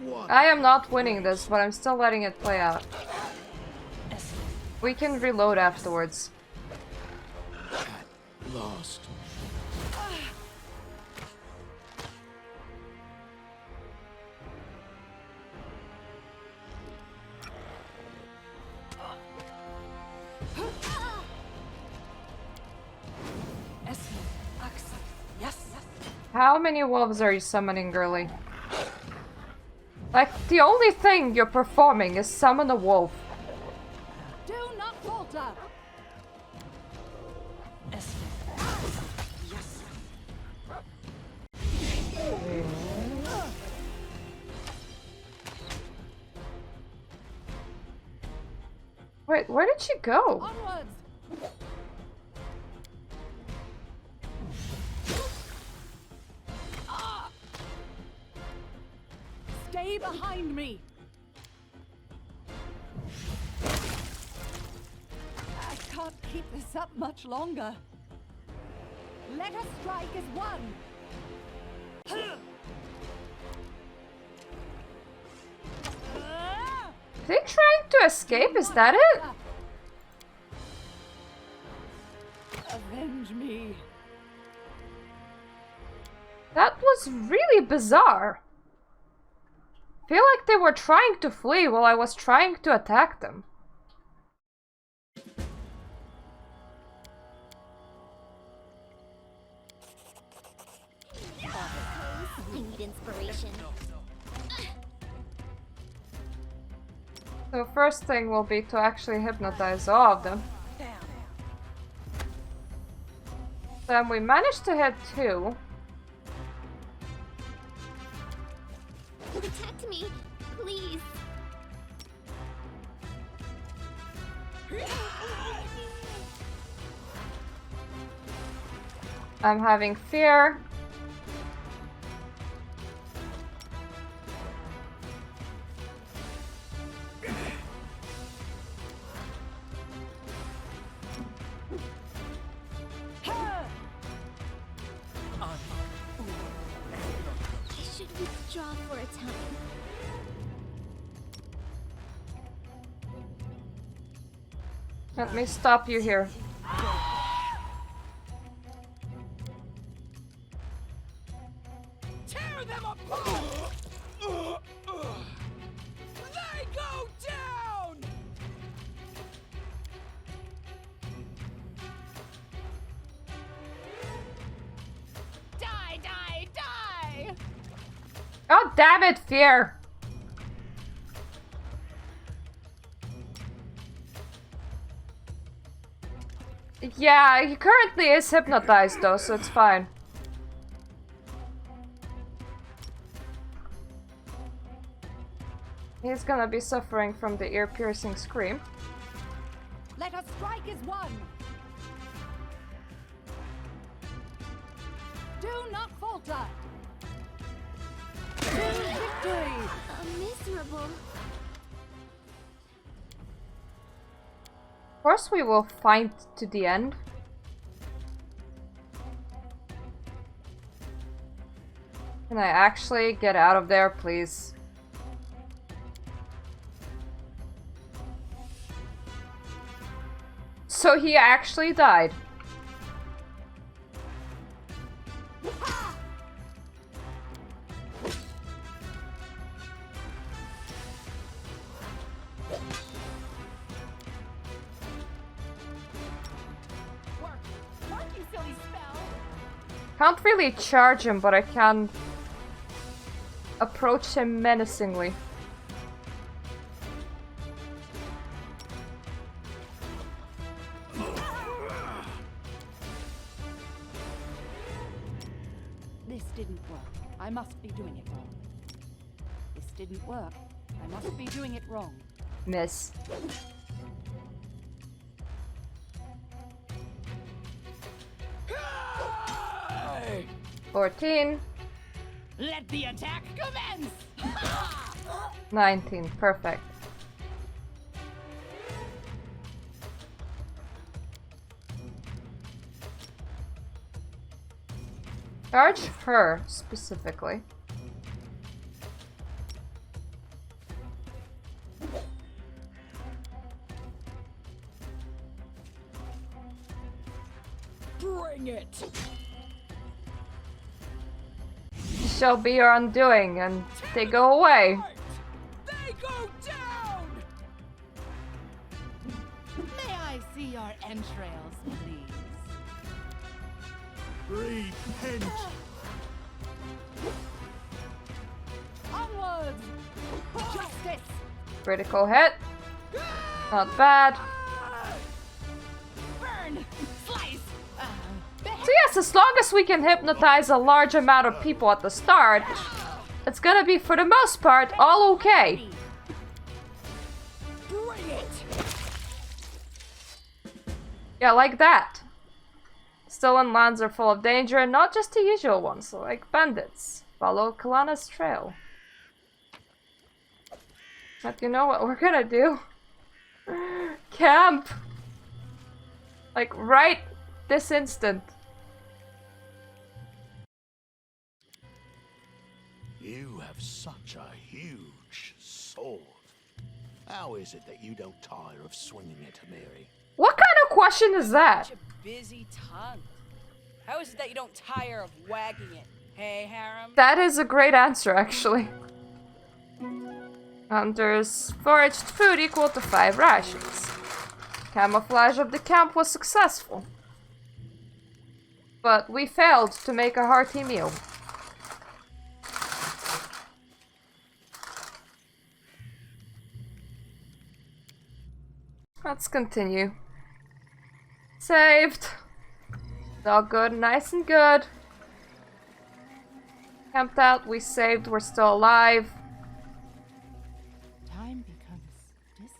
What? I am not winning this, but I'm still letting it play out. We can reload afterwards. At last. How many wolves are you summoning, girly? Like, the only thing you're performing is summon a wolf. Do not falter! Wait, where did she go? Onwards! Stay behind me! I can't keep this up much longer. Let us strike as one! Are they trying to escape? Is that it? Avenge me! That was really bizarre. I feel like they were trying to flee while I was trying to attack them. I need inspiration. So first thing will be to actually hypnotize all of them. Then we managed to hit 2. Protect me, please. I'm having fear. I should withdraw for a time. Let me stop you here. Tear them apart! They go down! Die, die, die! Oh, damn it, fear! Yeah, he currently is hypnotized though, so it's fine. He's gonna be suffering from the ear-piercing scream. Let us strike as one! Do not falter! To victory! Miserable. Of course we will fight to the end. Can I actually get out of there, please? So he actually died. Work, you silly spell! Can't really charge him, but I can approach him menacingly. This didn't work. I must be doing it wrong. This didn't work. I must be doing it wrong. Miss. Hey! 14. Let the attack commence! 19. Perfect. Charge her, specifically. Bring it! It shall be your undoing, and they go away. They go down! May I see your entrails, please? Repent! Onwards! Justice! Critical hit. Not bad. Burn! Slice! So yes, as long as we can hypnotize a large amount of people at the start, it's gonna be, for the most part, all okay. Bring it! Yeah, like that. Stolen lands are full of danger, and not just the usual ones, like bandits. Follow Kalana's trail. But you know what we're gonna do? Camp! Like, right this instant. You have such a huge sword. How is it that you don't tire of swinging it, Mary? What kind of question is that? Such a busy tongue. How is it that you don't tire of wagging it? Hey, Harem? That is a great answer, actually. There's foraged food equal to 5 rations. Camouflage of the camp was successful. But we failed to make a hearty meal. Let's continue. Saved. It's all good, nice and good. Camped out, we saved, we're still alive. Time becomes distance.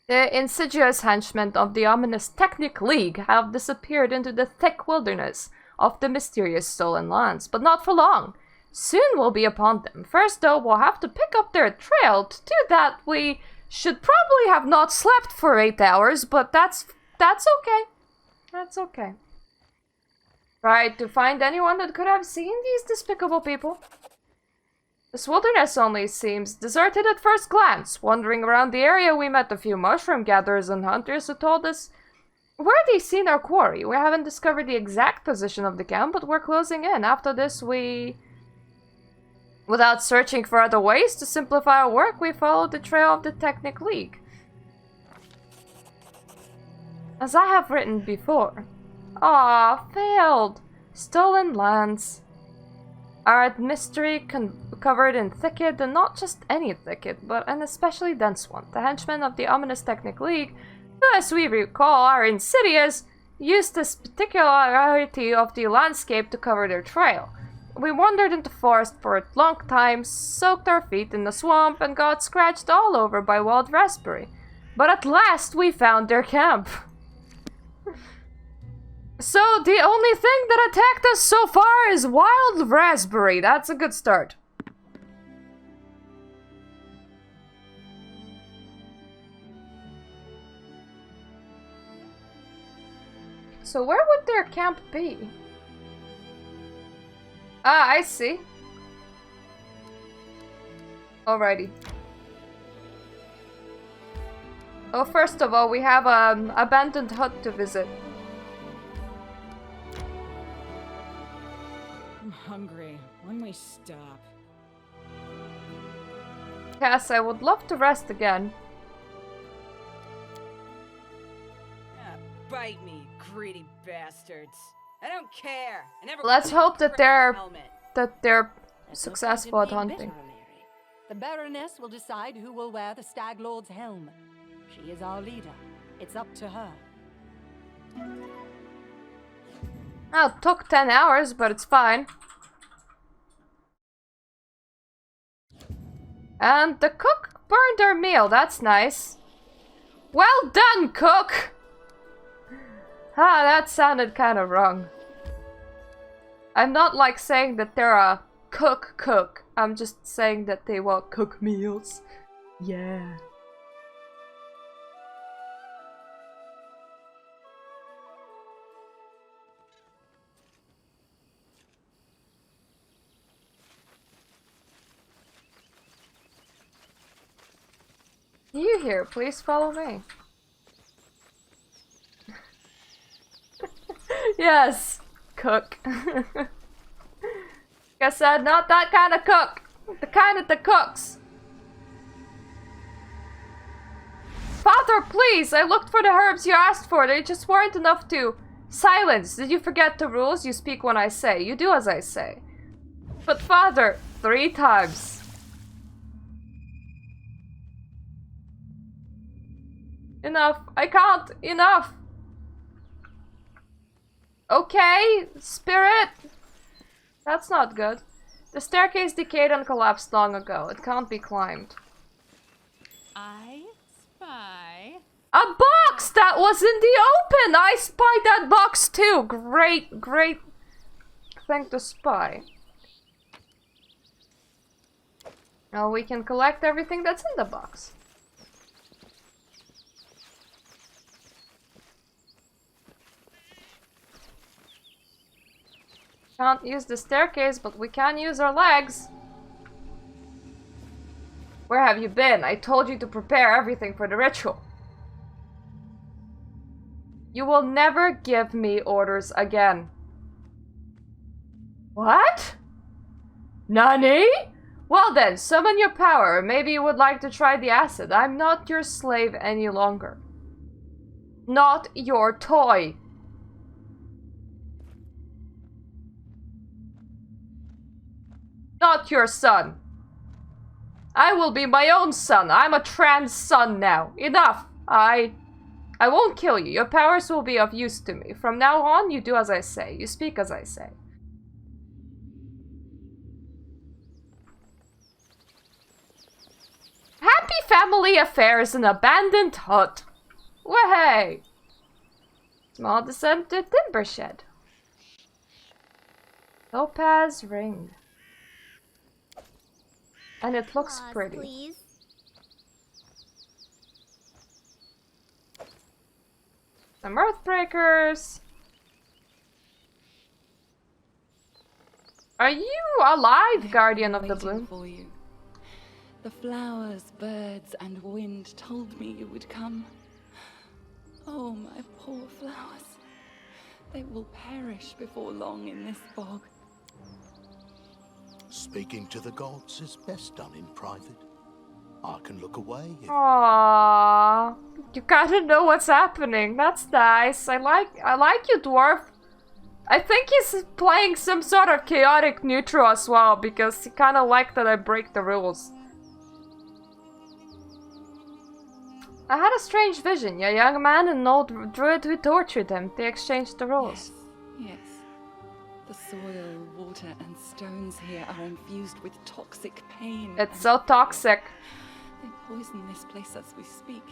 The insidious henchmen of the ominous Technic League have disappeared into the thick wilderness of the mysterious stolen lands, but not for long. Soon we'll be upon them. First, though, we'll have to pick up their trail. To do that, we should probably have not slept for 8 hours, but that's okay. That's okay. Tried to find anyone that could have seen these despicable people. This wilderness only seems deserted at first glance. Wandering around the area, we met a few mushroom gatherers and hunters who told us where they'd seen our quarry. We haven't discovered the exact position of the camp, but we're closing in. After this, without searching for other ways to simplify our work, we followed the trail of the Technic League. As I have written before. Ah, failed. Stolen lands are a mystery covered in thicket, and not just any thicket, but an especially dense one. The henchmen of the ominous Technic League, who, as we recall, are insidious, used this particularity of the landscape to cover their trail. We wandered into the forest for a long time, soaked our feet in the swamp, and got scratched all over by wild raspberry. But at last we found their camp. So the only thing that attacked us so far is wild raspberry. That's a good start. So where would their camp be? Ah, I see. Alrighty. Oh, first of all, we have an abandoned hut to visit. I'm hungry. When we stop? Cass, I would love to rest again. Bite me, greedy bastards. I don't care. I never. Let's hope that they're There's no successful point at in being hunting. bitter, Mary. The Baroness will decide who will wear the Stag Lord's helm. She is our leader. It's up to her. Oh, it took 10 hours, but it's fine. And the cook burned our meal. That's nice. Well done, cook! Ah, that sounded kind of wrong. I'm not like saying that they're a cook. I'm just saying that they will cook meals. Yeah. You here, please follow me. Yes, cook. Like I said, not that kind of cook. The kind that cooks. Father, please! I looked for the herbs you asked for. They just weren't enough to... Silence! Did you forget the rules? You speak when I say. You do as I say. But Father, 3 times. Enough. I can't. Enough. Okay, spirit. That's not good. The staircase decayed and collapsed long ago. It can't be climbed. I spy. A box that was in the open! I spied that box too! Great thing to spy. Now we can collect everything that's in the box. Can't use the staircase, but we can use our legs. Where have you been? I told you to prepare everything for the ritual. You will never give me orders again. What? Nani? Well then, summon your power. Maybe you would like to try the acid. I'm not your slave any longer. Not your toy. Not your son. I will be my own son. I'm a trans son now. Enough. I won't kill you. Your powers will be of use to me. From now on, you do as I say. You speak as I say. Happy family affairs in abandoned hut. Way! Small descent to timber shed. Topaz ring. And it looks Applause, pretty. Please. Some earthbreakers. Are you alive, Guardian of the Bloom? For you. The flowers, birds, and wind told me you would come. Oh, my poor flowers. They will perish before long in this fog. Speaking to the gods is best done in private. I can look away if... Aww. You gotta know what's happening. That's nice. I like you, dwarf. I think he's playing some sort of chaotic neutral as well, because he kinda liked that I break the rules. I had a strange vision. A young man and an old druid who tortured him. They exchanged the rules. Yes. The soil, water, and stones here are infused with toxic pain. It's so toxic. They poison this place as we speak.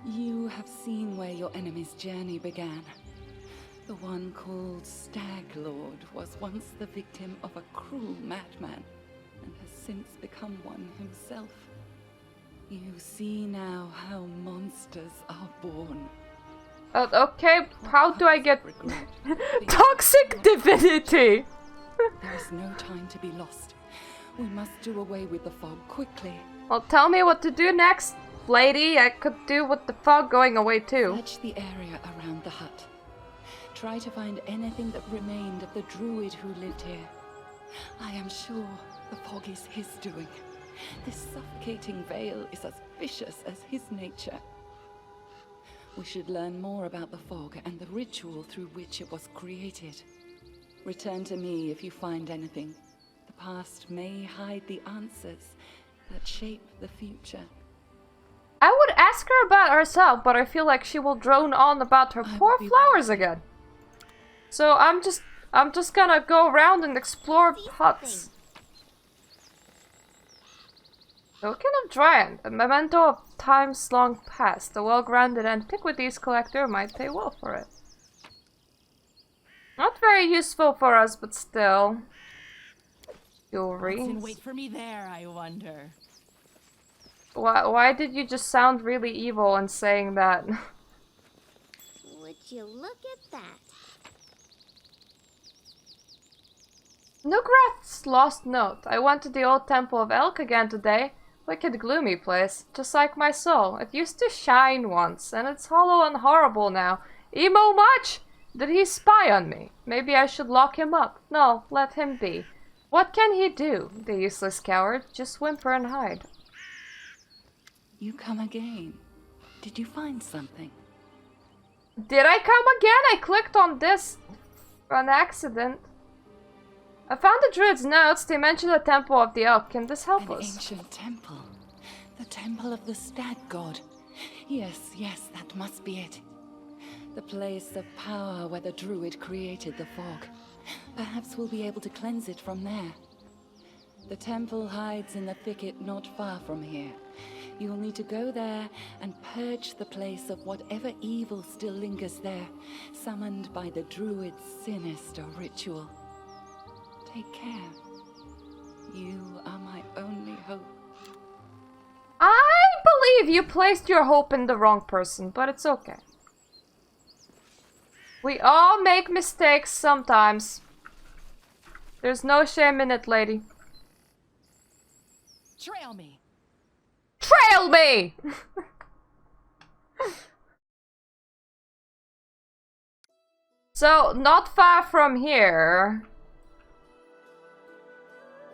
You have seen where your enemy's journey began. The one called Stag Lord was once the victim of a cruel madman, and has since become one himself. You see now how monsters are born. Okay, how do I get toxic divinity? There is no time to be lost. We must do away with the fog quickly. Well, tell me what to do next, lady. I could do with the fog going away too. Search the area around the hut. Try to find anything that remained of the druid who lived here. I am sure the fog is his doing. This suffocating veil is as vicious as his nature. We should learn more about the fog and the ritual through which it was created. Return to me if you find anything. The past may hide the answers that shape the future. I would ask her about herself, but I feel like she will drone on about her poor flowers again. So I'm just gonna go around and explore huts. Token of Giant, a memento of times long past. A well-grounded antiquities collector might pay well for it. Not very useful for us, but still. Jewelry. What's in wait for me there, I wonder. Why did you just sound really evil in saying that? Would you look at that? Nugrath's lost note. I went to the old temple of Elk again today. Wicked gloomy place, just like my soul. It used to shine once, and it's hollow and horrible now. Emo much? Did he spy on me? Maybe I should lock him up. No, let him be. What can he do, the useless coward? Just whimper and hide. You come again. Did you find something? Did I come again? I clicked on this on accident. I found the druid's notes. They mention the temple of the elk. Can this help us? An ancient temple. The temple of the stag god. Yes, that must be it. The place of power where the druid created the fog. Perhaps we'll be able to cleanse it from there. The temple hides in the thicket not far from here. You'll need to go there and purge the place of whatever evil still lingers there, summoned by the druid's sinister ritual. Take care. You are my only hope. I believe you placed your hope in the wrong person, but it's okay. We all make mistakes sometimes. There's no shame in it, lady. Trail me. Trail me! So, not far from here.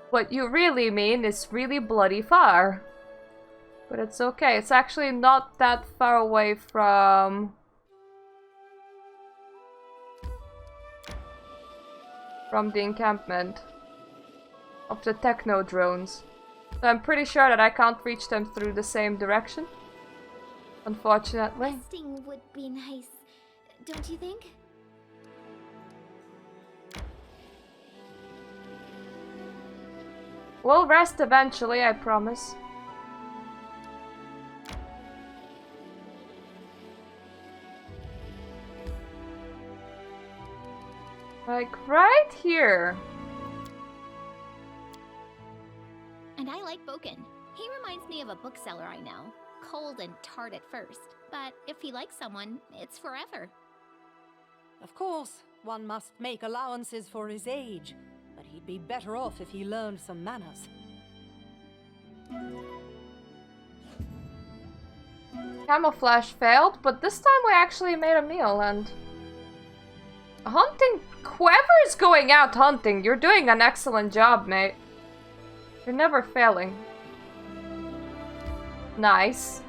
What you really mean is really bloody far. But it's okay. It's actually not that far away from the encampment of the techno drones. So I'm pretty sure that I can't reach them through the same direction. Unfortunately. Resting would be nice, don't you think? We'll rest eventually, I promise. Like right here. And I like Boken. He reminds me of a bookseller I know. Cold and tart at first, but if he likes someone, it's forever. Of course, one must make allowances for his age, but he'd be better off if he learned some manners. Camouflage failed, but this time we actually made a meal and... Hunting... Whoever's going out hunting, you're doing an excellent job, mate. You're never failing. Nice.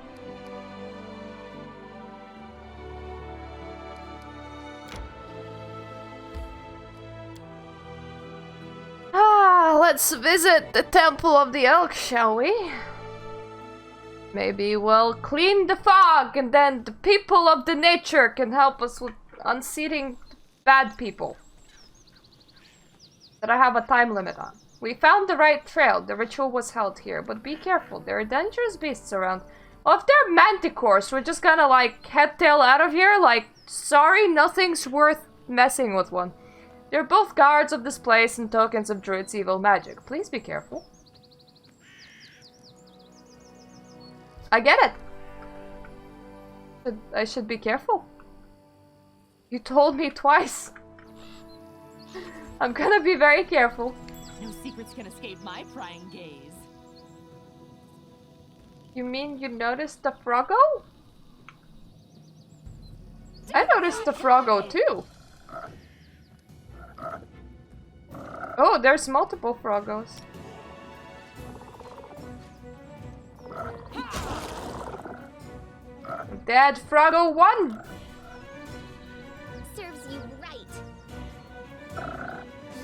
Let's visit the Temple of the Elk, shall we? Maybe we'll clean the fog and then the people of the nature can help us with unseating bad people that I have a time limit on. We found the right trail. The ritual was held here, but be careful. There are dangerous beasts around. Well, if they're manticores, we're just gonna like head tail out of here. Like, sorry, nothing's worth messing with one. They're both guards of this place and tokens of Druid's evil magic. Please be careful. I get it. I should be careful. You told me twice. I'm gonna be very careful. No secrets can escape my prying gaze. You mean you noticed the Froggo? I noticed the Froggo too. Oh, there's multiple Froggos. Dead Froggo 1! Serves you right.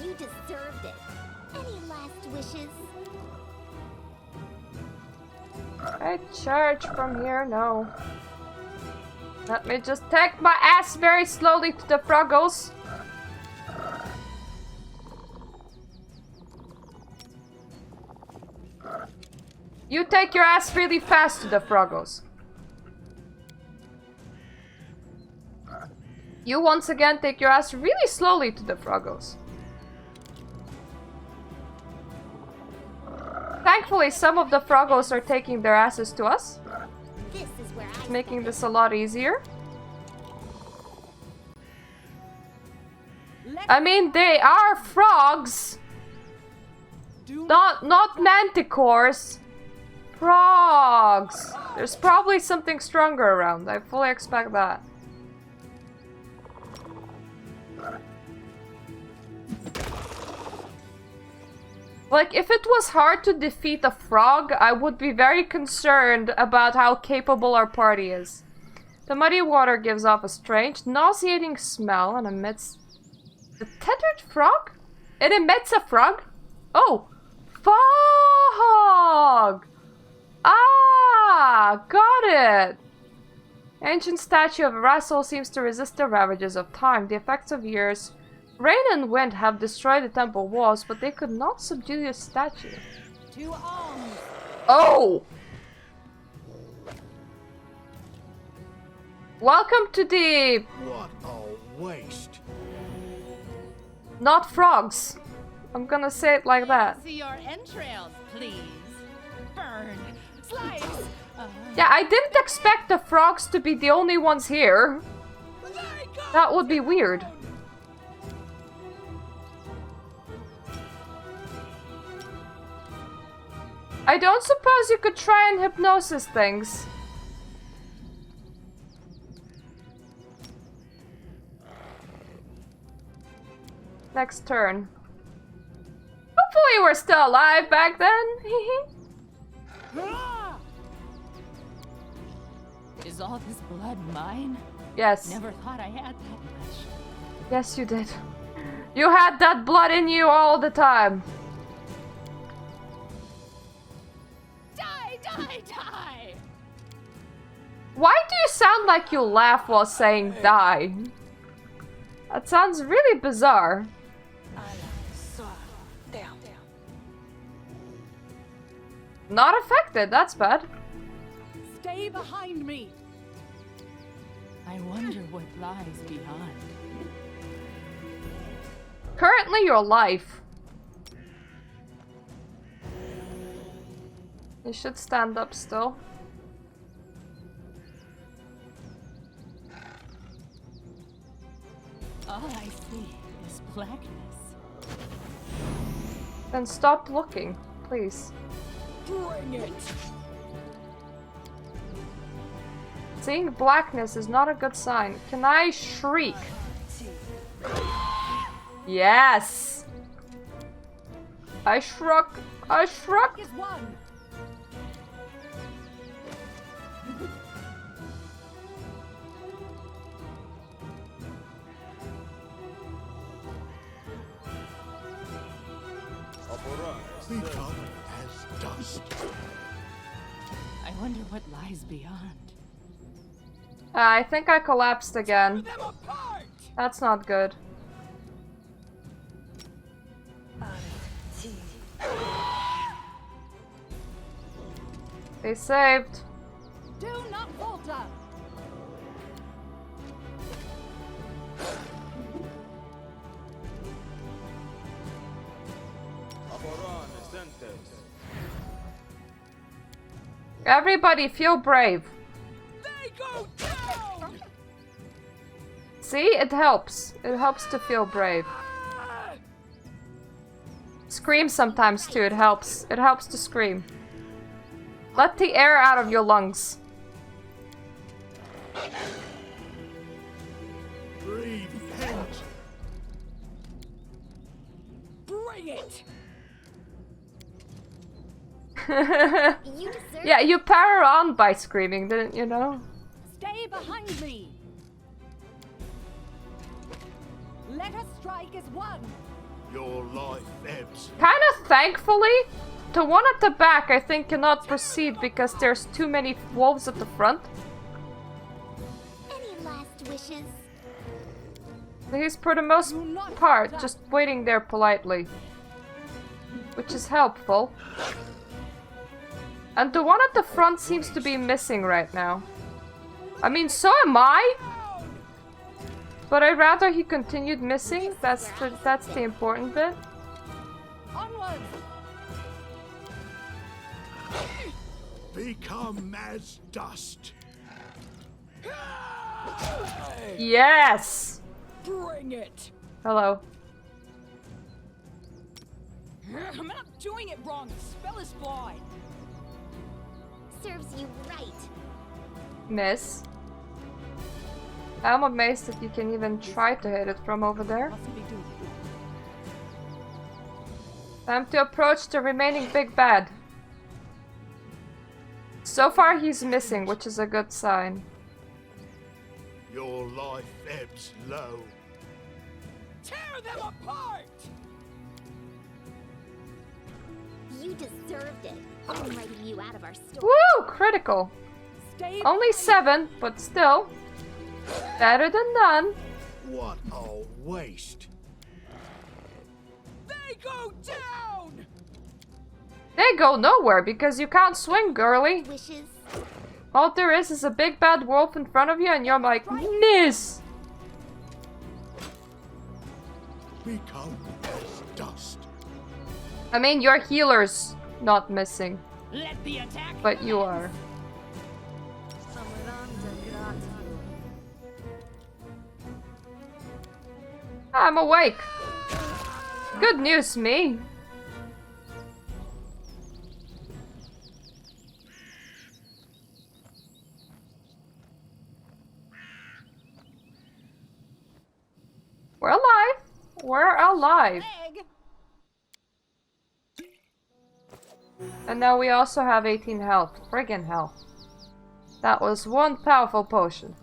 You deserved it. Any last wishes? I charge from here? No. Let me just take my ass very slowly to the Froggos. You take your ass really fast to the Froggos. You once again take your ass really slowly to the Froggos. Thankfully, some of the Froggos are taking their asses to us. This is where Making this a lot easier. I mean, they are frogs. Not manticores. Frogs. There's probably something stronger around. I fully expect that. Like, if it was hard to defeat a frog, I would be very concerned about how capable our party is. The muddy water gives off a strange, nauseating smell and emits... The tethered frog? It emits a frog? Oh! Fog! Ah! Got it! Ancient statue of Rassel seems to resist the ravages of time, the effects of years. Rain and wind have destroyed the temple walls, but they could not subdue the statue. To arms! Oh! Welcome to the... What a waste. Not frogs. I'm gonna say it like that. See your entrails, please. Burn. Slice. Yeah, I didn't expect the frogs to be the only ones here. That would be weird. I don't suppose you could try and hypnosis things. Next turn. Hopefully we're still alive back then. Is all this blood mine? Yes. Never thought I had that much. Yes, you did. You had that blood in you all the time. Die! Why do you sound like you laugh while saying die? That sounds really bizarre. Not affected, that's bad. Stay behind me! I wonder what lies beyond. Currently your life. You should stand up still. All I see is blackness. Then stop looking, please. Bring it! Seeing blackness is not a good sign. Can I shriek? Yes! I shrunk! I shrunk! Is one! Become as dust. I wonder what lies beyond. I think I collapsed again. That's not good. They saved. Do not falter! Everybody feel brave. They go down! See? It helps. It helps to feel brave. Scream sometimes too, it helps. It helps to scream. Let the air out of your lungs. Breathe vent. Bring it! You deserve Yeah, you power on by screaming, didn't you know? Stay behind me! Let us strike as one! Your life ebbs. Kind of thankfully, the one at the back I think cannot proceed because there's too many wolves at the front. any last wishes. He's for the most part just waiting there politely. Which is helpful. And the one at the front seems to be missing right now. I mean, so am I! But I'd rather he continued missing. That's the important bit. Onward! Become as dust. Yes! Bring it! Hello. I'm not doing it wrong. The spell is blind. Serves you right. Miss. I'm amazed that you can even try to hit it from over there. Mustn't be doing Time to approach the remaining big bad. So far he's missing, which is a good sign. Your life ebbs low. Tear them apart! You deserved it. I'm writing you out of our story. Woo! Critical. Stay Only 7, but still. Better than none. What a waste. They go down! They go nowhere because you can't swing, girly. Wishes. All there is a big bad wolf in front of you and you're like, miss! Become as dust. I mean, your healer's not missing, Let the attack but you are. I'm awake. Good news, me. We're alive. We're alive. Egg! And now we also have 18 health. Friggin' hell. That was one powerful potion.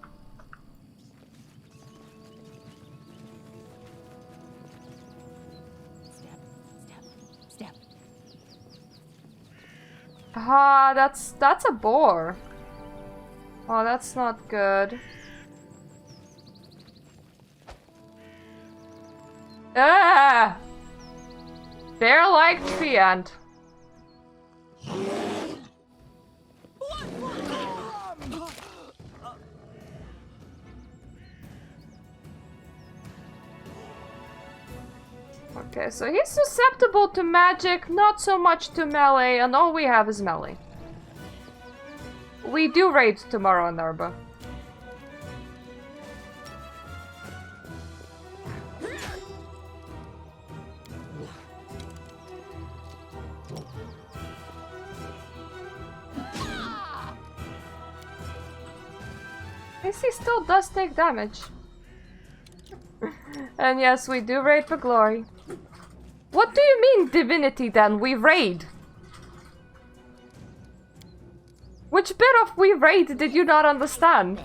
Step. Ah, Ah, that's a boar. Oh, that's not good. Ah! Bear-like fiend. Okay, so he's susceptible to magic, not so much to melee, and all we have is melee. We do raid tomorrow in Narba. He still does take damage. And yes, we do raid for glory. What do you mean, divinity, then? We raid. Which bit of we raid did you not understand?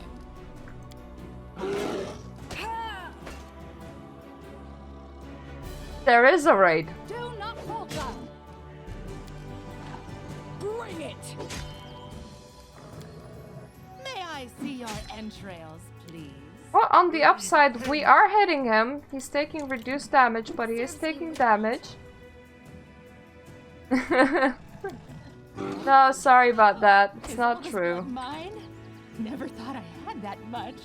There is a raid. Do not falter. Bring it. May I see your entrails, please? Well, on the upside, we are hitting him. He's taking reduced damage, but he is taking damage. No, sorry about that. It's not true. Mine? Never thought I had that much.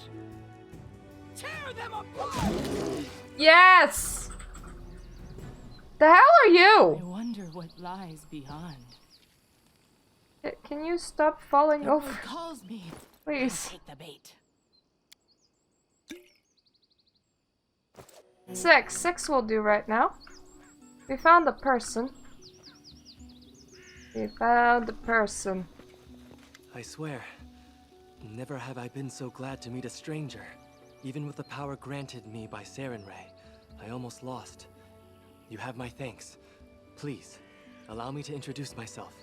Tear them apart! Yes! The hell are I you? wonder what lies beyond. Can you stop falling The over? bird calls me. Please. Take the bait. 6. 6 will do right now. We found a person. We found a person. I swear, never have I been so glad to meet a stranger. Even with the power granted me by Sarenrae, I almost lost. You have my thanks. Please, allow me to introduce myself.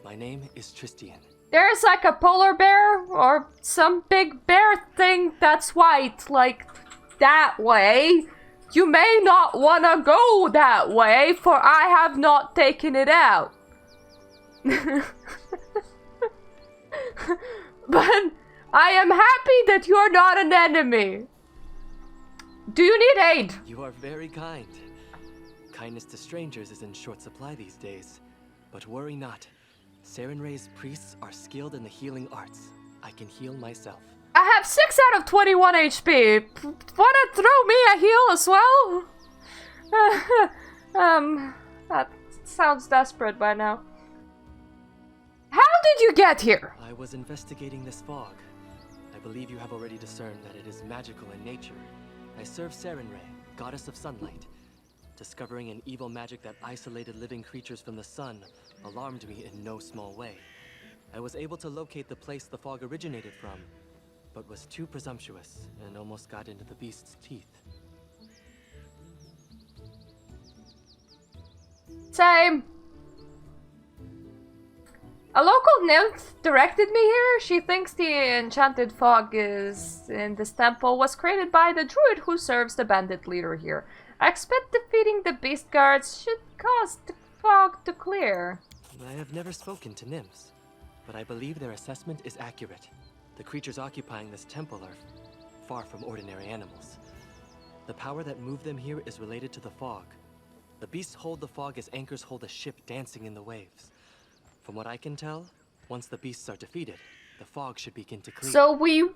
My name is Tristian. There's like a polar bear or some big bear thing that's white, like that way. You may not want to go that way, for I have not taken it out. But I am happy that you're not an enemy. Do you need aid? You are very kind. Kindness to strangers is in short supply these days. But worry not. Sarenrae's priests are skilled in the healing arts. I can heal myself. I have 6 out of 21 HP. Wanna throw me a heal as well? That sounds desperate by now. How did you get here? I was investigating this fog. I believe you have already discerned that it is magical in nature. I serve Sarenrae, goddess of sunlight. Discovering an evil magic that isolated living creatures from the sun alarmed me in no small way. I was able to locate the place the fog originated from, but was too presumptuous and almost got into the beast's teeth. Same. A local nymph directed me here. She thinks the enchanted fog is in this temple was created by the druid who serves the bandit leader here. I expect defeating the beast guards should cause the fog to clear. I have never spoken to nymphs, but I believe their assessment is accurate. The creatures occupying this temple are far from ordinary animals. The power that moved them here is related to the fog. The beasts hold the fog as anchors hold a ship dancing in the waves. From what I can tell, once the beasts are defeated, the fog should begin to clear. So we will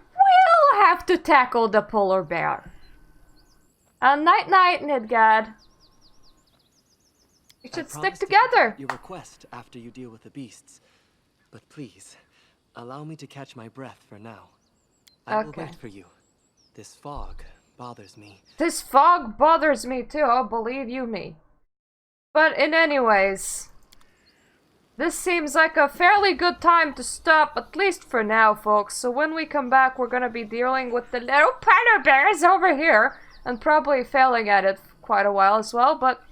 have to tackle the polar bear. And night-night, Nidgad. We should stick together. Your request after you deal with the beasts. But please, allow me to catch my breath for now. I will wait for you. This fog bothers me. This fog bothers me too, oh, believe you me. But in anyways, this seems like a fairly good time to stop, at least for now, folks. So when we come back, we're gonna be dealing with the little polar bears over here, and probably failing at it for quite a while as well, but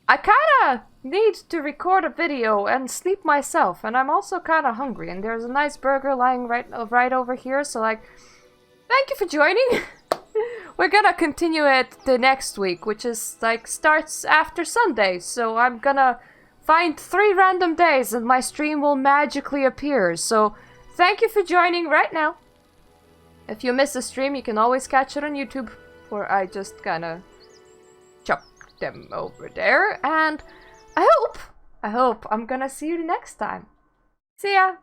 I kinda need to record a video and sleep myself, and I'm also kinda hungry, and there's a nice burger lying right over here, so like, thank you for joining. We're gonna continue it the next week, which is like starts after Sunday, so I'm gonna find 3 random days and my stream will magically appear. So thank you for joining right now. If you miss a stream, you can always catch it on YouTube, where I just kinda chuck them over there. And I hope I'm gonna see you next time. See ya!